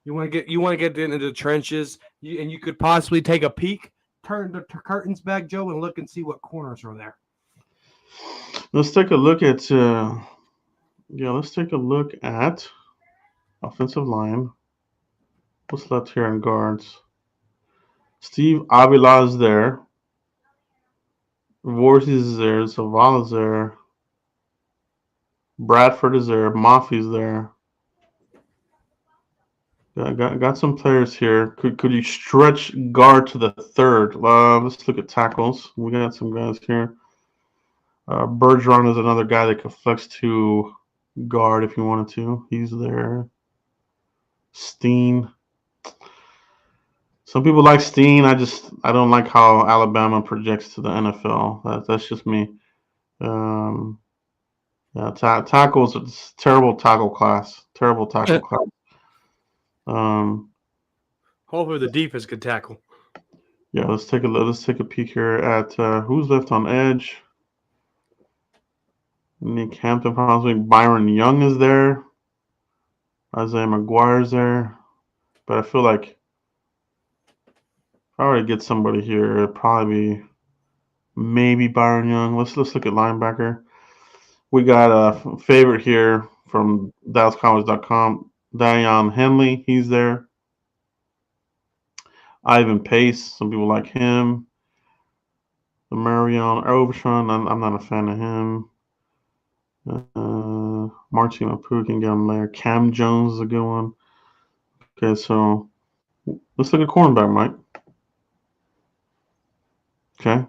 You want to get into the trenches, and you could possibly take a peek, turn the curtains back, Joe, and look and see what corners are there. Let's take a look at let's take a look at offensive line. What's left here in guards? Steve Avila is there. Voorhees is there. Zavala is there. Bradford is there. Mafi's there. Got some players here. Could you stretch guard to the third? Let's look at tackles. We got some guys here. Bergeron is another guy that could flex to guard if you wanted to. He's there. Steen. Some people like Steen. I don't like how Alabama projects to the NFL. That's just me. Yeah, tackles. It's terrible tackle class. Terrible tackle class. Hopefully, the defense could tackle. Yeah, let's take a peek here at who's left on edge. Nick Hampton, possibly Byron Young is there. Isaiah McGuire's there. But I feel like if I were to get somebody here, it'd probably be maybe Byron Young. Let's look at linebacker. We got a favorite here from DallasCowboys.com. Dion Henley, he's there. Ivan Pace, some people like him. Marion Overshawn, I'm not a fan of him. Martin Mapu can get him there. Cam Jones is a good one. Okay, so let's look at cornerback, Mike. Okay.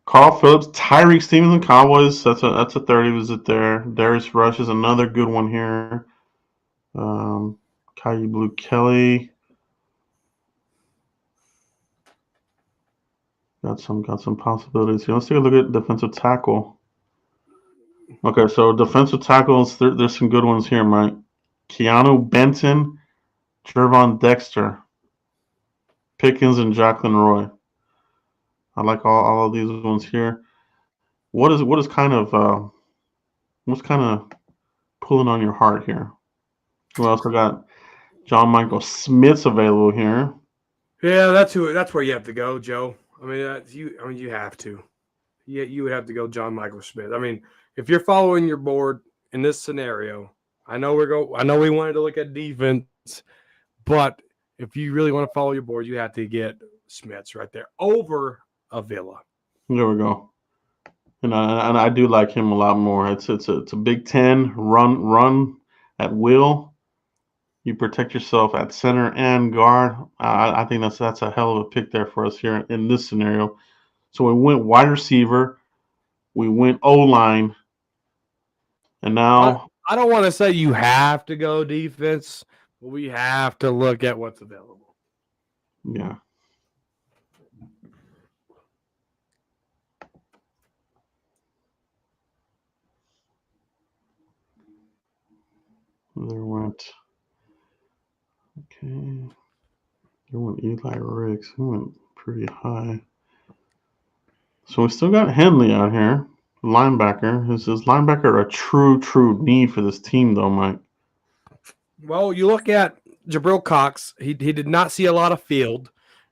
Carl Phillips, Tyreek Stevenson, Cowboys. That's a 30 visit there. Darius Rush is another good one here. Caillou Blue Kelly. Got some possibilities here. Let's take a look at defensive tackle. Okay, so defensive tackles, there's some good ones here, Mike. Keanu Benton, Jervon Dexter, Pickens, and Jacqueline Roy. I like all of these ones here. What's kind of pulling on your heart here? We also got John Michael Smith's available here. Yeah, that's where you have to go, Joe. I mean, you have to. Yeah, you would have to go John Michael Smith. I mean, if you're following your board in this scenario, I know we wanted to look at defense, but if you really want to follow your board, you have to get Smiths right there over Avila. There we go. And I do like him a lot more. It's a Big Ten run at will. You protect yourself at center and guard. I think that's a hell of a pick there for us here in this scenario. So we went wide receiver, we went O-line, and now I don't want to say you have to go defense, but we have to look at what's available. Yeah. There went Eli Ricks. He went pretty high. So we still got Henley out here, linebacker. Is this linebacker a true need for this team, though, Mike? Well, you look at Jabril Cox. He did not see a lot of field.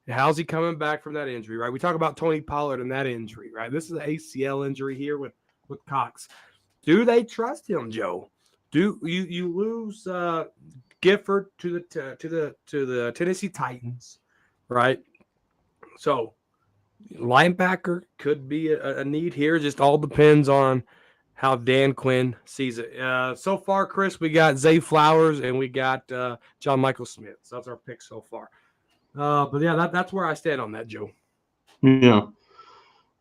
How's he coming back from that injury, right? We talk about Tony Pollard and that injury, right? This is an ACL injury here with Cox. Do they trust him, Joe? Do you lose Gifford to the Tennessee Titans, right? So linebacker could be a need here. Just all depends on how Dan Quinn sees it. So far, Chris, we got Zay Flowers and we got John Michael Smith. So that's our pick so far. But yeah, that's where I stand on that, Joe. Yeah,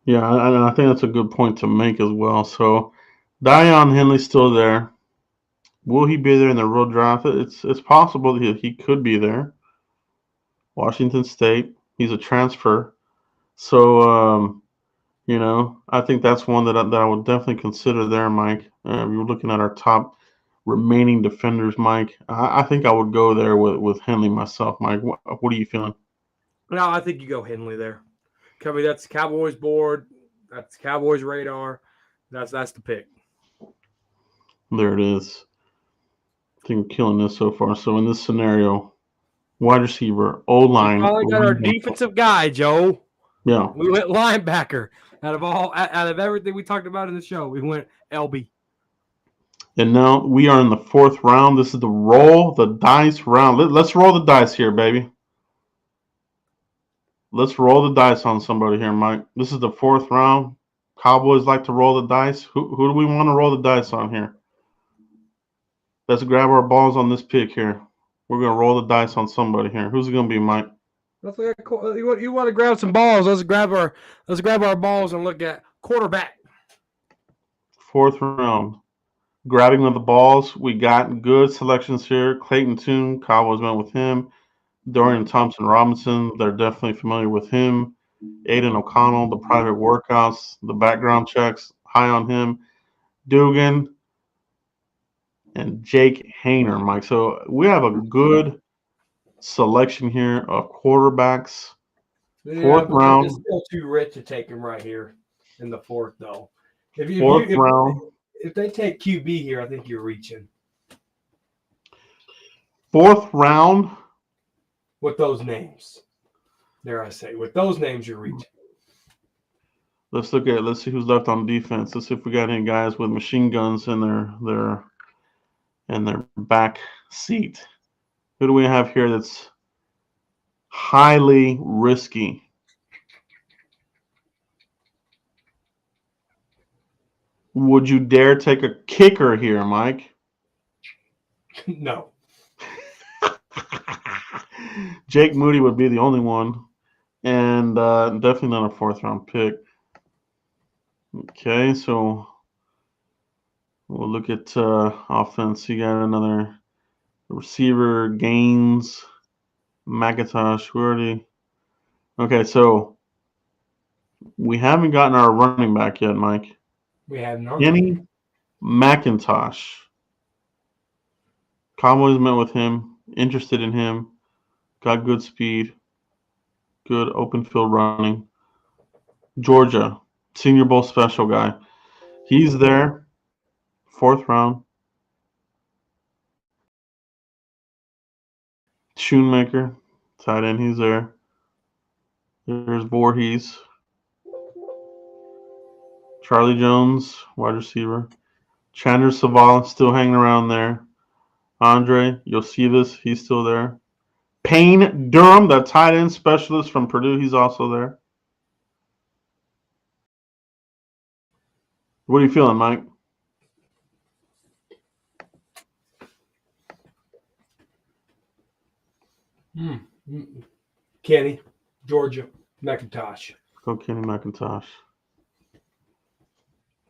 yeah, I think that's a good point to make as well. So, Dion Henley's still there. Will he be there in the real draft? It's possible that he could be there. Washington State. He's a transfer. So, I think that's one that I would definitely consider there, Mike. We were looking at our top remaining defenders, Mike. I think I would go there with Henley myself, Mike. What are you feeling? No, I think you go Henley there. I mean, that's Cowboys board. That's Cowboys radar. That's the pick. There it is. I think we're killing this so far. So in this scenario, wide receiver, O We line, finally got our defensive guy, Joe. yeah. We went linebacker. Out of everything we talked about in the show, we went LB. And now we are in the fourth round. This is the roll the dice round. Let's roll the dice here, baby. Let's roll the dice on somebody here, Mike. This is the fourth round. Cowboys like to roll the dice. Who do we want to roll the dice on here? Let's grab our balls on this pick here. We're gonna roll the dice on somebody here. Who's it gonna be, Mike? You want to grab some balls? Let's grab our balls and look at quarterback. Fourth round. Grabbing of the balls. We got good selections here. Clayton Tune, Cowboys went with him. Dorian Thompson Robinson, they're definitely familiar with him. Aiden O'Connell, the private workouts, the background checks, high on him. Dugan and Jake Hayner, Mike. So we have a good selection here of quarterbacks. Fourth round. It's still too rich to take him right here in the fourth, though. Fourth round. If they take QB here, I think you're reaching. Fourth round. With those names. Dare I say, with those names, you're reaching. Let's see who's left on defense. Let's see if we got any guys with machine guns in their back seat. Who do we have here that's highly risky? Would you dare take a kicker here, Mike? No. Jake Moody would be the only one, and definitely not a fourth round pick. Okay, so we'll look at offense. You got another receiver, Gaines, McIntosh. Okay, so we haven't gotten our running back yet, Mike. We have no. Kenny McIntosh. Cowboys met with him, interested in him, got good speed, good open field running. Georgia, Senior Bowl special guy. He's there, fourth round. Schoonmaker, tight end, he's there. There's Voorhees. Charlie Jones, wide receiver. Chandler Saval, still hanging around there. Andre Yosivas, he's still there. Payne Durham, the tight end specialist from Purdue, he's also there. What are you feeling, Mike? Kenny, Georgia, McIntosh. Go Kenny McIntosh.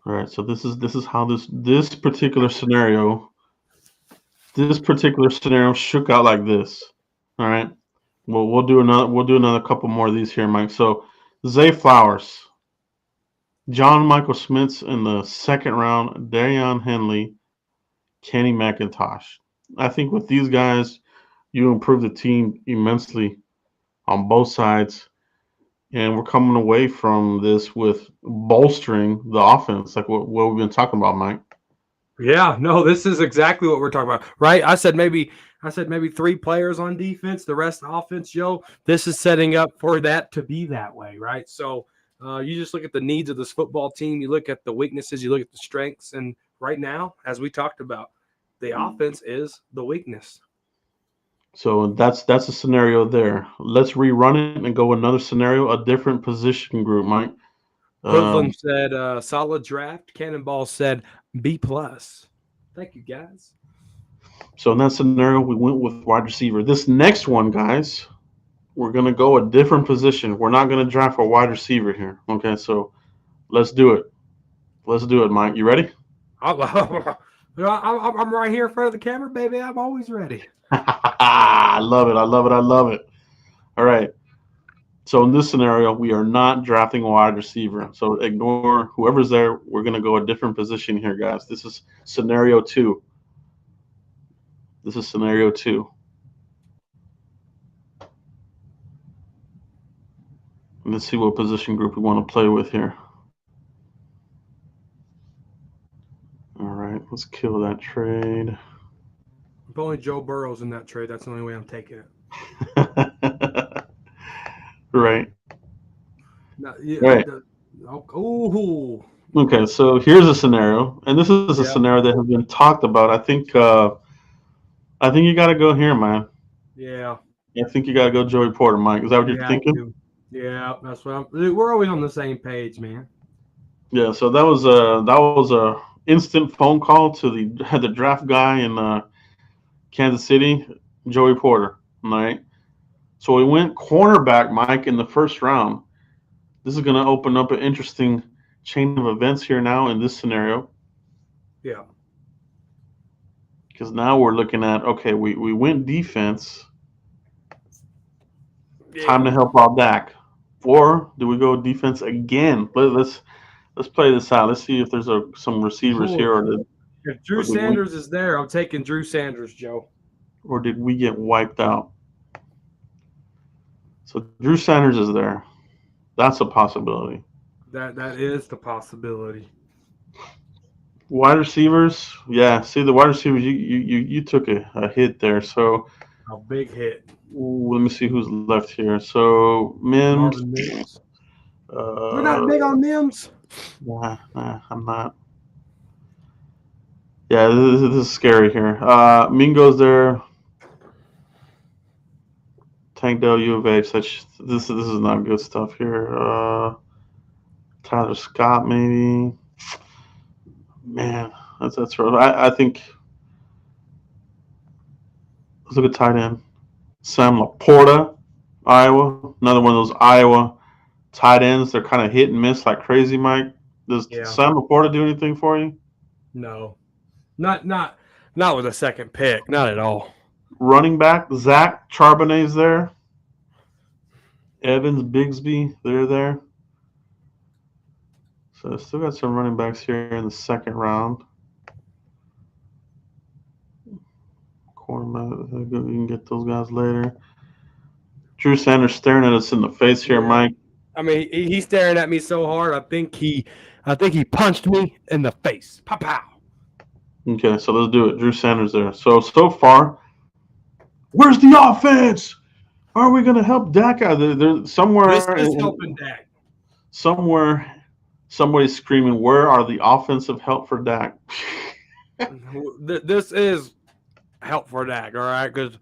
All right, so this is how this particular scenario shook out like this. All right. Well, we'll do another couple more of these here, Mike. So Zay Flowers, John Michael Smith in the second round, Darion Henley, Kenny McIntosh. I think with these guys, you improve the team immensely on both sides. And we're coming away from this with bolstering the offense, like what we've been talking about, Mike. Yeah, no, this is exactly what we're talking about, right? I said maybe 3 players on defense, the rest offense, Joe. This is setting up for that to be that way, right? So you just look at the needs of this football team, you look at the weaknesses, you look at the strengths, and right now, as we talked about, the offense is the weakness. So that's a scenario there. Let's rerun it and go another scenario, a different position group, Mike. Hoodlum said solid draft. Cannonball said B plus. Thank you, guys. So in that scenario, we went with wide receiver. This next one, guys, we're gonna go a different position. We're not gonna draft a wide receiver here. Okay, so let's do it. Let's do it, Mike. You ready? I'm right here in front of the camera, baby. I'm always ready. I love it. I love it. I love it. All right. So in this scenario, we are not drafting a wide receiver. So ignore whoever's there. We're gonna go a different position here, guys. This is scenario two. This is scenario two. Let's see what position group we want to play with here. All right, let's kill that trade. If only Joe Burrow's in that trade, that's the only way I'm taking it. Right. No, yeah, Right. Ooh. Okay, so here's a scenario, and this is a scenario that has been talked about. I think you got to go here, man. Yeah. I think you got to go Joey Porter, Mike. Is that what You you're have thinking? to. Yeah, that's what we're always on the same page, man. Yeah. So that was a instant phone call to the draft guy in Kansas City, Joey Porter. All right. So we went cornerback, Mike, in the first round. This is going to open up an interesting chain of events here now in this scenario. Yeah. Because now we're looking at, okay, we went defense. Yeah. Time to help out Dak. Or do we go defense again? Let's play this out. Let's see if there's some receivers here, if Drew Sanders is there, I'm taking Drew Sanders, Joe. Or did we get wiped out? So Drew Sanders is there. That's a possibility. That is the possibility. Wide receivers, yeah. See, the wide receivers, you took a hit there. So a big hit. Let me see who's left here. So Mims. We're not big on Mims. Nah, I'm not. Yeah, this is scary here. Mingo's there. Tank Dell, U of H. This is not good stuff here. Tyler Scott, maybe. Man, that's rough. I think. Let's look at tight end. Sam Laporta, Iowa. Another one of those Iowa tight ends. They're kind of hit and miss like crazy, Mike. Does Sam Laporta do anything for you? No, not with a second pick. Not at all. Running back Zach Charbonnet's there. Evans, Bigsby, they're there. So still got some running backs here in the second round. Cornerback, you can get those guys later. Drew Sanders staring at us in the face here, Mike. I mean, he's staring at me so hard. I think he punched me in the face. Pow pow. Okay, so let's do it. Drew Sanders there. So far, where's the offense? Are we going to help Dak out? There's somewhere. This is helping Dak. Somewhere, somebody's screaming, "Where are the offensive help for Dak?" This is help for Dak, all right? Because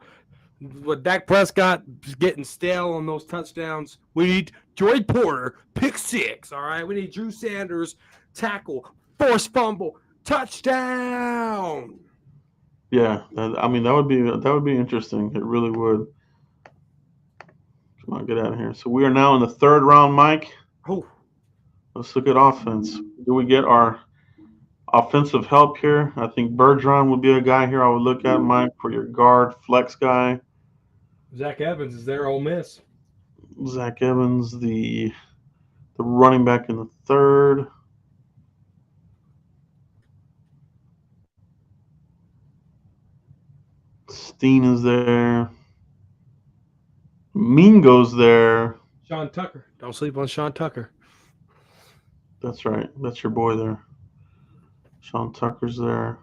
with Dak Prescott getting stale on those touchdowns, we need Joey Porter, pick 6, all right? We need Drew Sanders, tackle, force fumble, touchdown. Yeah, I mean that would be interesting. It really would. Come on, get out of here. So we are now in the third round, Mike. Oh. Let's look at offense. Do we get our offensive help here? I think Bergeron would be a guy here I would look at, Mike, for your guard flex guy. Zach Evans is there, Ole Miss. Zach Evans, the running back in the third. Steen is there. Mingo's there. Sean Tucker. Don't sleep on Sean Tucker. That's right. That's your boy there. Sean Tucker's there.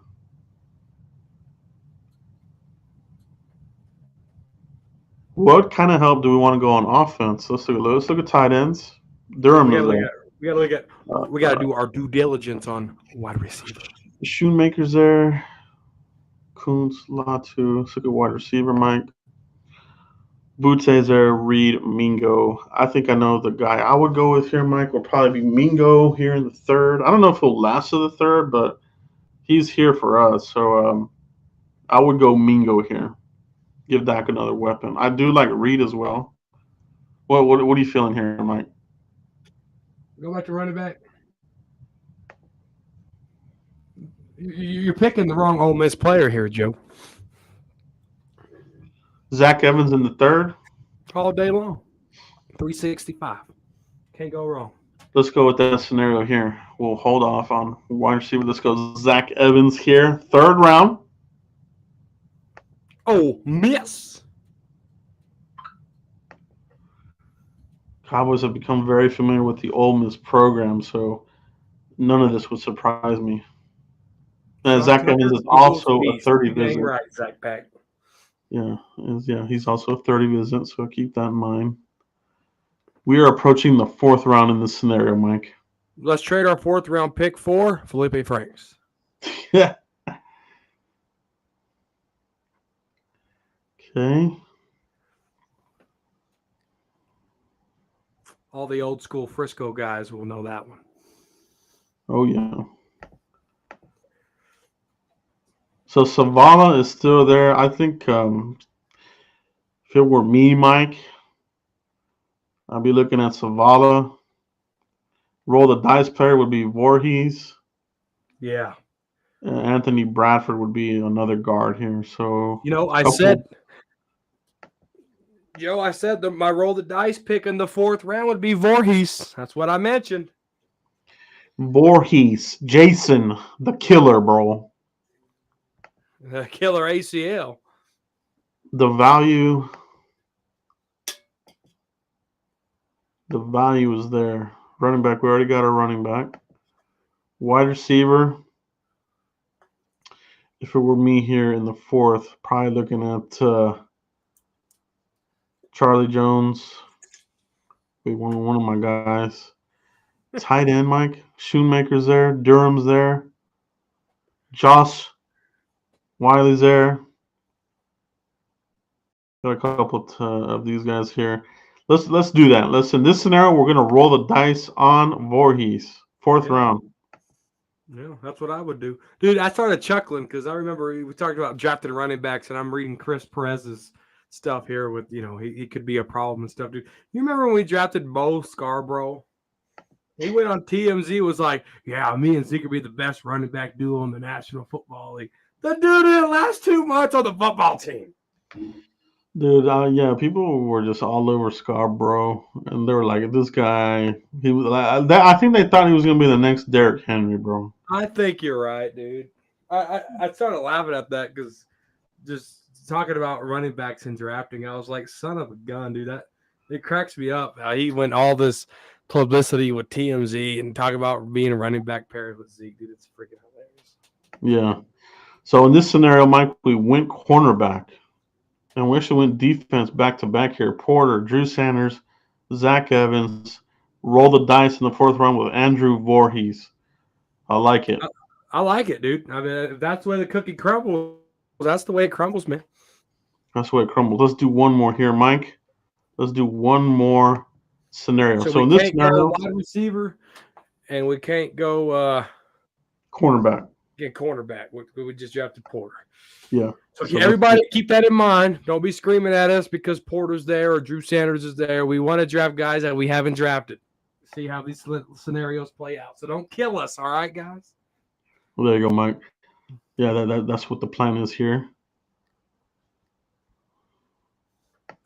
What kind of help do we want to go on offense? Let's look at tight ends. Durham is there. We got to do our due diligence on wide receiver. Shoemaker's there. Kuntz, Latu. Let's look at wide receiver, Mike. Boots says there, Reed, Mingo. I think I know the guy I would go with here, Mike, will probably be Mingo here in the third. I don't know if he'll last to the third, but he's here for us. So I would go Mingo here. Give Dak another weapon. I do like Reed as well. What are you feeling here, Mike? Go back to running back. You're picking the wrong Ole Miss player here, Joe. Zach Evans in the third. All day long. 365. Can't go wrong. Let's go with that scenario here. We'll hold off on wide receiver. Let's go Zach Evans here. Third round. Oh, miss. Cowboys have become very familiar with the Ole Miss program, so none of this would surprise me. And Zach Evans is also a 30 visit. Dang right, Zach Pack. Yeah, he's also a 30 visit, so keep that in mind. We are approaching the fourth round in this scenario, Mike. Let's trade our fourth round pick for Felipe Franks. Yeah. Okay. All the old school Frisco guys will know that one. Oh, yeah. So Savala is still there. I think if it were me, Mike, I'd be looking at Savala. Roll the dice player would be Voorhees. Yeah. Anthony Bradford would be another guard here. So I said that my roll the dice pick in the fourth round would be Voorhees. That's what I mentioned. Voorhees, Jason, the killer, bro. The killer ACL. The value is there. Running back, we already got our running back. Wide receiver. If it were me here in the fourth, probably looking at Charlie Jones. Be one of my guys. Tight end, Mike. Shoemaker's there. Durham's there. Josh Wiley's there. Got a couple of these guys here. Let's do that. Listen, this scenario, we're gonna roll the dice on Voorhees. Fourth round. Yeah, that's what I would do. Dude, I started chuckling because I remember we talked about drafting running backs, and I'm reading Chris Perez's stuff here with, he could be a problem and stuff, dude. You remember when we drafted Bo Scarborough? He went on TMZ, was like, yeah, me and Zeke could be the best running back duo in the National Football League. The dude didn't last 2 months on the football team. Dude, yeah, people were just all over Scarborough, and they were like, "This guy, he was." I think they thought he was gonna be the next Derrick Henry, bro. I think you're right, dude. I started laughing at that because just talking about running backs and drafting, I was like, "Son of a gun, dude!" It cracks me up how he went all this publicity with TMZ and talk about being a running back paired with Zeke, dude. It's freaking hilarious. Yeah. So in this scenario, Mike, we went cornerback. And we actually went defense back-to-back here. Porter, Drew Sanders, Zach Evans. Roll the dice in the fourth round with Andrew Voorhees. I like it. I like it, dude. I mean, if that's the way the cookie crumbles, that's the way it crumbles, man. That's the way it crumbles. Let's do one more here, Mike. Let's do one more scenario. So in this scenario, wide receiver, and we can't go cornerback. Get cornerback. We just drafted Porter. Yeah. So everybody keep that in mind. Don't be screaming at us because Porter's there or Drew Sanders is there. We want to draft guys that we haven't drafted. See how these scenarios play out. So don't kill us, all right, guys? Well, there you go, Mike. Yeah, that's what the plan is here.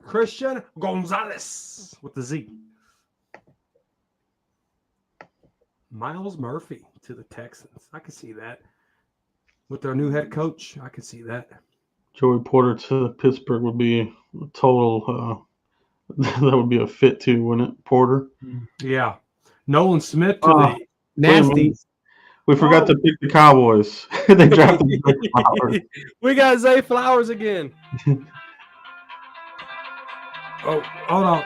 Christian Gonzalez with the Z. Miles Murphy to the Texans. I can see that. With their new head coach, I can see that. Joey Porter to Pittsburgh would be a total that would be a fit too, wouldn't it, Porter? Yeah. Nolan Smith to the Nasties. We forgot to pick the Cowboys. They drafted Zay Flowers. We got Zay Flowers again. Oh, hold on.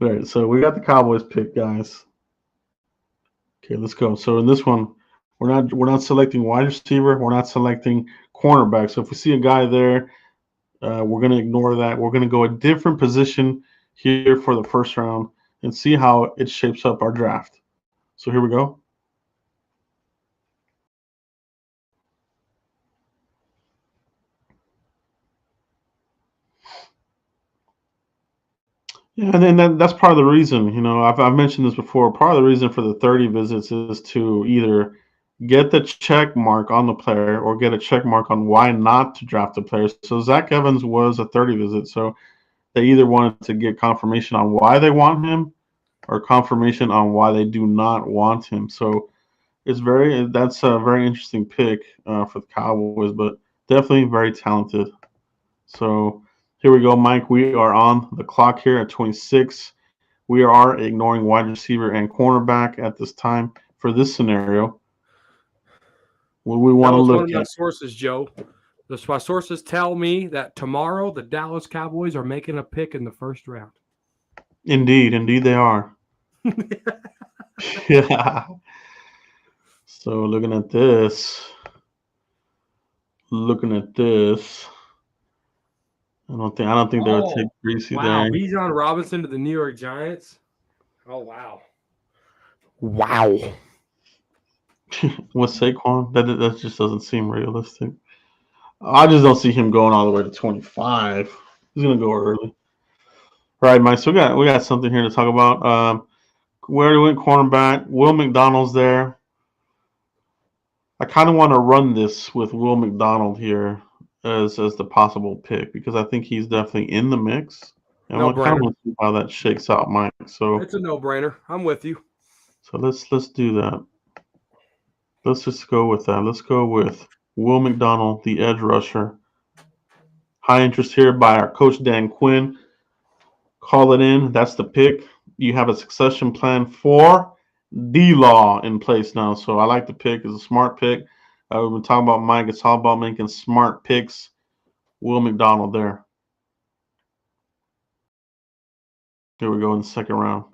All right, so we got the Cowboys pick, guys. Okay, let's go. So in this one, we're not selecting wide receiver. We're not selecting cornerback. So if we see a guy there, We're going to ignore that. We're going to go a different position here for the first round and see how it shapes up our draft. So here we go. Yeah, and then that's part of the reason. I've mentioned this before. Part of the reason for the 30 visits is to either get the check mark on the player or get a check mark on why not to draft the player. So Zach Evans was a 30 visit. So they either wanted to get confirmation on why they want him or confirmation on why they do not want him. So that's a very interesting pick for the Cowboys, but definitely very talented. So here we go, Mike. We are on the clock here at 26. We are ignoring wide receiver and cornerback at this time for this scenario. What we want to One look of my at. sources, Joe. My sources tell me that tomorrow the Dallas Cowboys are making a pick in the first round. Indeed they are. Yeah. So looking at this, I don't think they would take Greasy wow. there. Bijan Robinson to the New York Giants. Oh, wow. Wow. With Saquon, that just doesn't seem realistic. I just don't see him going all the way to 25. He's gonna go early. All right, Mike. So we got something here to talk about. Where do we went cornerback? Will McDonald's there. I kind of want to run this with Will McDonald here as the possible pick because I think he's definitely in the mix. And No I kind of brainer. want to see how that shakes out, Mike. So It's a no-brainer. I'm with you. let's do that. Let's just go with that. Let's go with Will McDonald, the edge rusher. High interest here by our coach Dan Quinn. Call it in. That's the pick. You have a succession plan for D-Law in place now. So I like the pick. It's a smart pick. We've been talking about Mike. It's all about making smart picks. Will McDonald there. Here we go in the second round.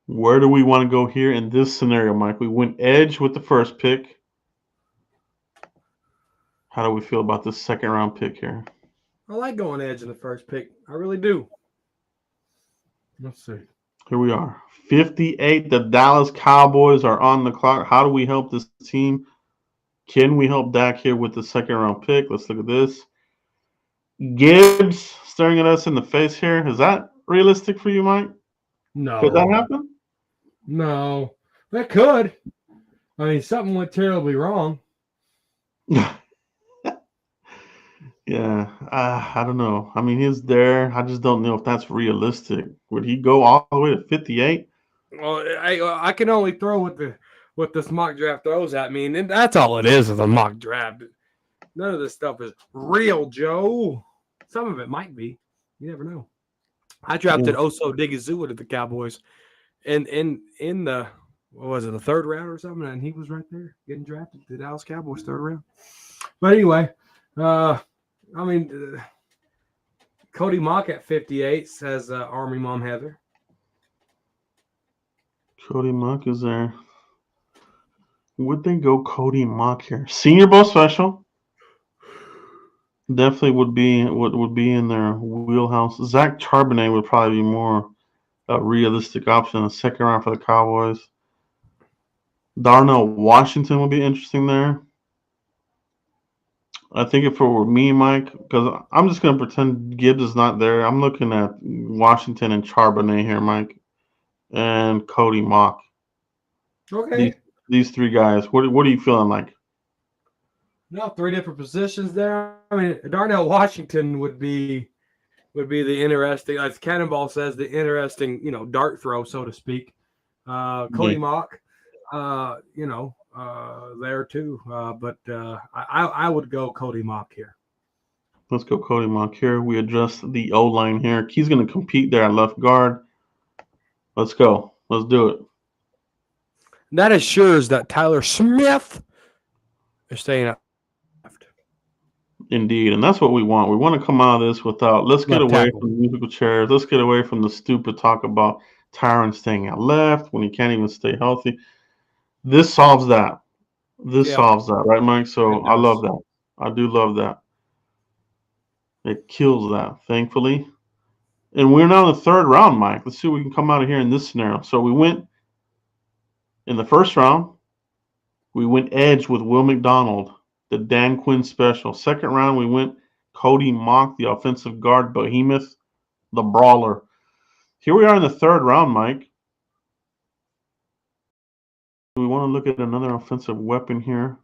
Where do we want to go here in this scenario, Mike? We went edge with the first pick. How do we feel about this second round pick here? I like going edge in the first pick. I really do. Let's see. Here we are. 58. The Dallas Cowboys are on the clock. How do we help this team? Can we help Dak here with the second round pick? Let's look at this. Gibbs staring at us in the face here. Is that realistic for you, Mike? No. Could that happen? No. That could. I mean, something went terribly wrong. Yeah, I don't know. I mean, he's there. I just don't know if that's realistic. Would he go all the way to 58? Well, I can only throw what this mock draft throws at me, and that's all it is a mock draft. None of this stuff is real, Joe. Some of it might be. You never know. I drafted Oso Digizua to the Cowboys, and in the what was it, the third round or something, and he was right there getting drafted to the Dallas Cowboys third round. But anyway, I mean, Cody Mock at 58 says Army Mom Heather. Cody Mock is there. Would they go Cody Mock here? Senior Bowl special. Definitely would be in their wheelhouse. Zach Charbonnet would probably be more a realistic option in the second round for the Cowboys. Darnell Washington would be interesting there. I think if it were me, Mike, because I'm just going to pretend Gibbs is not there. I'm looking at Washington and Charbonnet here, Mike, and Cody Mock. Okay. These three guys. What are you feeling like? No, three different positions there. I mean, Darnell Washington would be the interesting, as Cannonball says, the interesting, dart throw, so to speak. Cody Mock, there too. But I would go Cody Mock here. Let's go Cody Mock here. We adjust the O-line here. He's going to compete there at left guard. Let's go. Let's do it. That assures that Tyler Smith is staying up. Indeed, and that's what we want. We want to come out of this without. Let's get away from the musical chairs. Let's get away from the stupid talk about Tyron staying at left when he can't even stay healthy. This solves that. Solves that, right, Mike? So I love that. I do love that. It kills that, thankfully. And we're now in the third round, Mike. Let's see what we can come out of here in this scenario. So we went in the first round, we went edge with Will McDonald, the Dan Quinn special. Second round, we went Cody Mock, the offensive guard behemoth, the brawler. Here we are in the third round, Mike. We want to look at another offensive weapon here.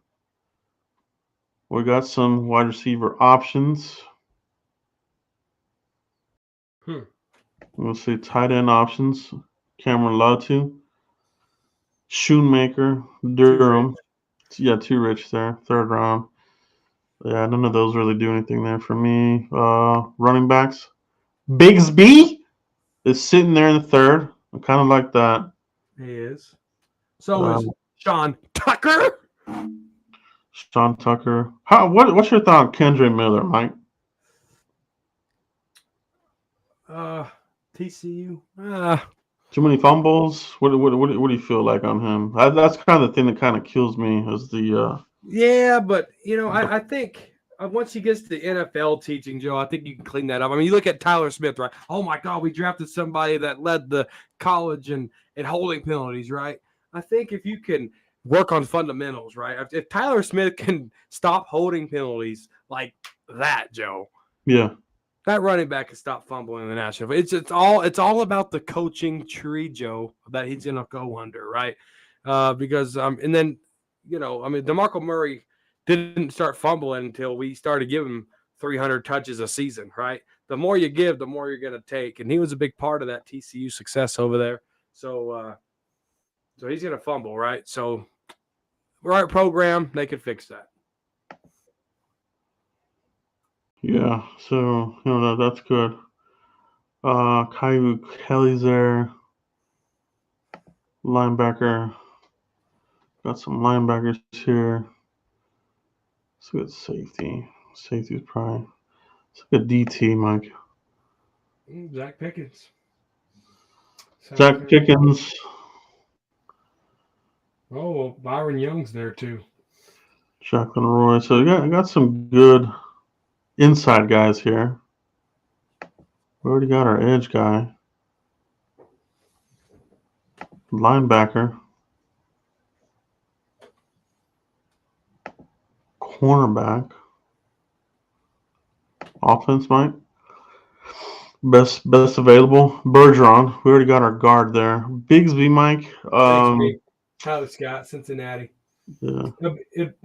We got some wide receiver options. We'll see tight end options. Cameron Latu, Shoemaker, Durham. Yeah, too rich there. Third round. Yeah, none of those really do anything there for me. Running backs. Bigsby is sitting there in the third. I kind of like that. He is. So is Sean Tucker. Sean Tucker. What's your thought on Kendre Miller, Mike? TCU. Too many fumbles. What do you feel like on him? That's kind of the thing that kind of kills me is the. Yeah, but I think once he gets to the NFL teaching, Joe, I think you can clean that up. I mean, you look at Tyler Smith, right? Oh my God, we drafted somebody that led the college in holding penalties, right? I think if you can work on fundamentals, right? If Tyler Smith can stop holding penalties like that, Joe. Yeah. That running back can stop fumbling in the national. It's all about the coaching tree, Joe, that he's gonna go under, right? Because and then DeMarco Murray didn't start fumbling until we started giving him 300 touches a season, right? The more you give, the more you're gonna take, and he was a big part of that TCU success over there. So he's gonna fumble, right? So right program, they could fix that. Yeah, so that's good. Caillou Kelly's there. Linebacker. Got some linebackers here. It's a good safety. Safety's probably. It's a good DT, Mike. Zach Pickens. Zach Pickens. Oh, well, Byron Young's there too. Jacqueline Roy. So I got some good inside guys here. We already got our edge guy. Linebacker. Cornerback. Offense, Mike. Best available. Bergeron. We already got our guard there. Bigsby, Mike. Bigsby. Tyler Scott, Cincinnati. Yeah. It'd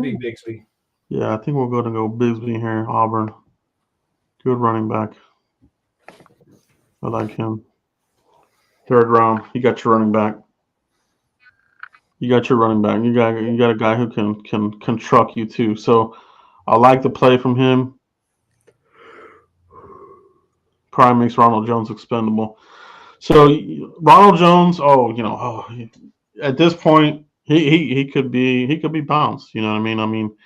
be Bigsby. Yeah, I think we're going to go Bigsby here. Auburn. Good running back. I like him. Third round. You got your running back. You got a guy who can truck you too. So I like the play from him. Probably makes Ronald Jones expendable. So Ronald Jones, at this point he could be bounced. You know what I mean? I mean,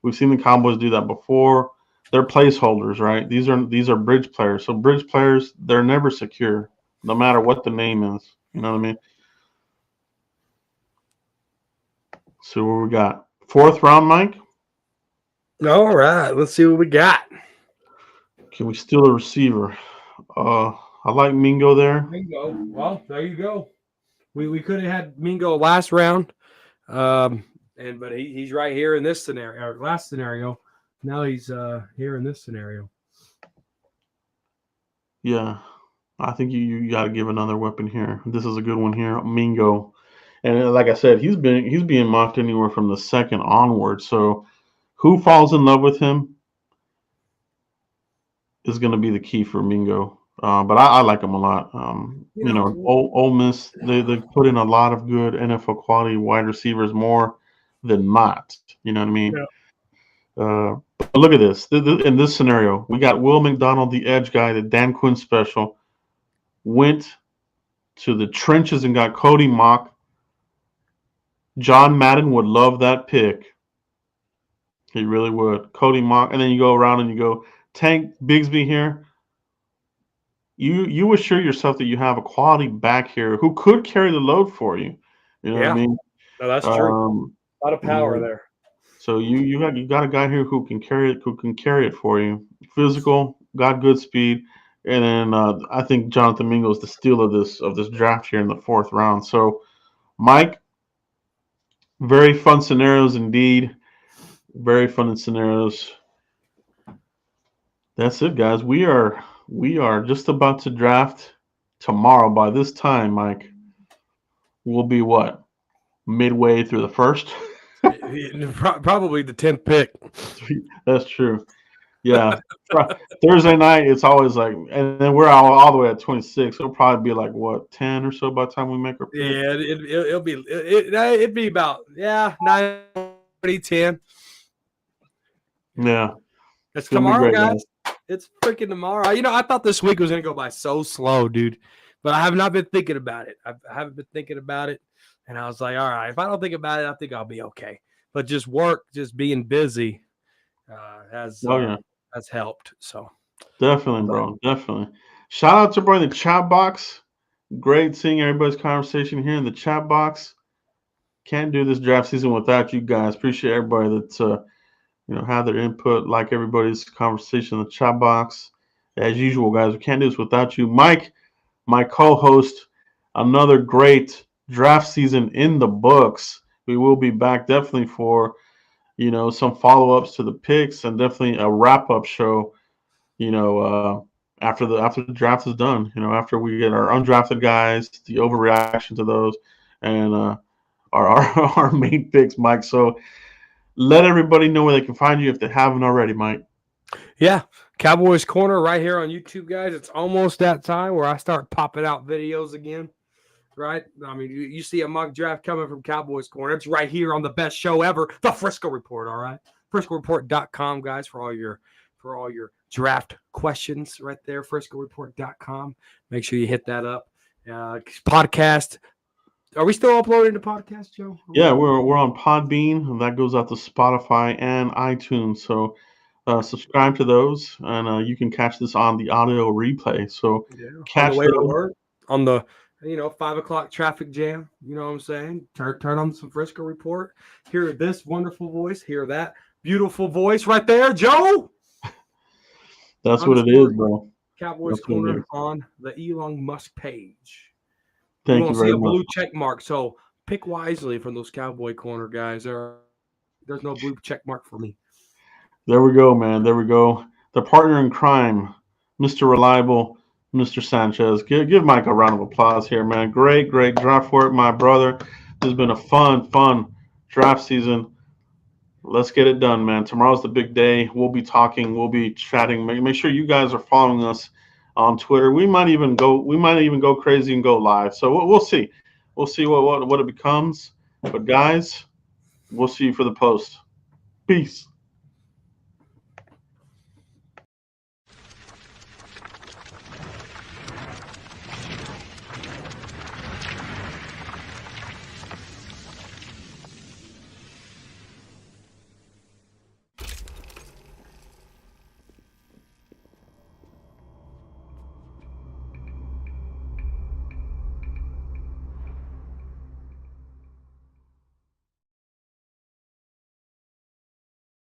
we've seen the Cowboys do that before. They're placeholders, right? These are bridge players. So bridge players, they're never secure, no matter what the name is. You know what I mean? So what we got? Fourth round, Mike? All right. Let's see what we got. Can we steal a receiver? I like Mingo there. Mingo. Well, there you go. We could have had Mingo last round. But he's right here in this scenario, or last scenario. Now he's here in this scenario. Yeah. I think you got to give another weapon here. This is a good one here, Mingo. And like I said, he's being mocked anywhere from the second onward. So who falls in love with him is going to be the key for Mingo. But I like him a lot. Ole Miss, they put in a lot of good NFL quality wide receivers, more than not. You know what I mean? Yeah. But look at this. In this scenario, we got Will McDonald, the edge guy, the Dan Quinn special, went to the trenches and got Cody Mock. John Madden would love that pick. He really would. Cody Mock, and then you go around and you go Tank Bigsby here. You assure yourself that you have a quality back here who could carry the load for you. You know what I mean? No, that's true. A lot of power there. So you got a guy here who can carry it for you. Physical, got good speed, and then I think Jonathan Mingo is the steal of this draft here in the fourth round. So Mike, very fun scenarios indeed. Very fun scenarios. That's it, guys. We are just about to draft tomorrow. By this time, Mike, we'll be what, midway through the first. Probably the 10th pick. That's true. Yeah. Thursday night, it's always like, and then we're all the way at 26. It'll probably be like what, 10 or so by the time we make our pick. Yeah, it'd be about 9:10. Yeah, It's it's gonna be tomorrow, great, guys. guys. It's freaking tomorrow. I thought this week was gonna go by so slow, dude. But I have not been thinking about it. I haven't been thinking about it, and I was like, all right, if I don't think about it, I think I'll be okay. But just work, just being busy, has Oh yeah, has helped. So, definitely, but bro, definitely. Shout out to bro in the chat box. Great seeing everybody's conversation here in the chat box. Can't do this draft season without you guys. Appreciate everybody that's had their input. Like everybody's conversation in the chat box. As usual, guys, we can't do this without you, Mike, my co-host. Another great draft season in the books. We will be back definitely for some follow-ups to the picks and definitely a wrap-up show. You know, after the draft is done. After we get our undrafted guys, the overreaction to those, and our our main picks, Mike. So let everybody know where they can find you if they haven't already, Mike. yeah, Cowboys Corner right here on YouTube, guys. It's almost that time where I start popping out videos again. Right? I mean, you see a mock draft coming from Cowboys Corner. It's right here on the best show ever, the Frisco Report. All right, FriscoReport.com, guys, for all your draft questions. Right there, FriscoReport.com. Make sure you hit that up. Podcast. Are we still uploading the podcast, Joe? Yeah, we're on Podbean, and that goes out to Spotify and iTunes. So subscribe to those, and you can catch this on the audio replay. So Yeah, on the catch way to those. work, on the 5 o'clock traffic jam. You know what I'm saying? Turn on some Frisco Report. Hear this wonderful voice. Hear that beautiful voice right there, Joe. That's what it Underscore is, bro. Cowboys That's what it Corner is. on the Elon Musk page. You're Thank gonna you see very a much. blue check mark. So pick wisely from those Cowboy Corner guys. There's no blue check mark for me. There we go, man. There we go. The partner in crime, Mr. Reliable, Mr. Sanchez. Give Mike a round of applause here, man. Great, great draft work, my brother. This has been a fun draft season. Let's get it done, man. Tomorrow's the big day. We'll be talking. We'll be chatting. Make sure you guys are following us on Twitter. We might even go. We might even go crazy and go live. So we'll see. We'll see what it becomes. But guys, we'll see you for the post. Peace.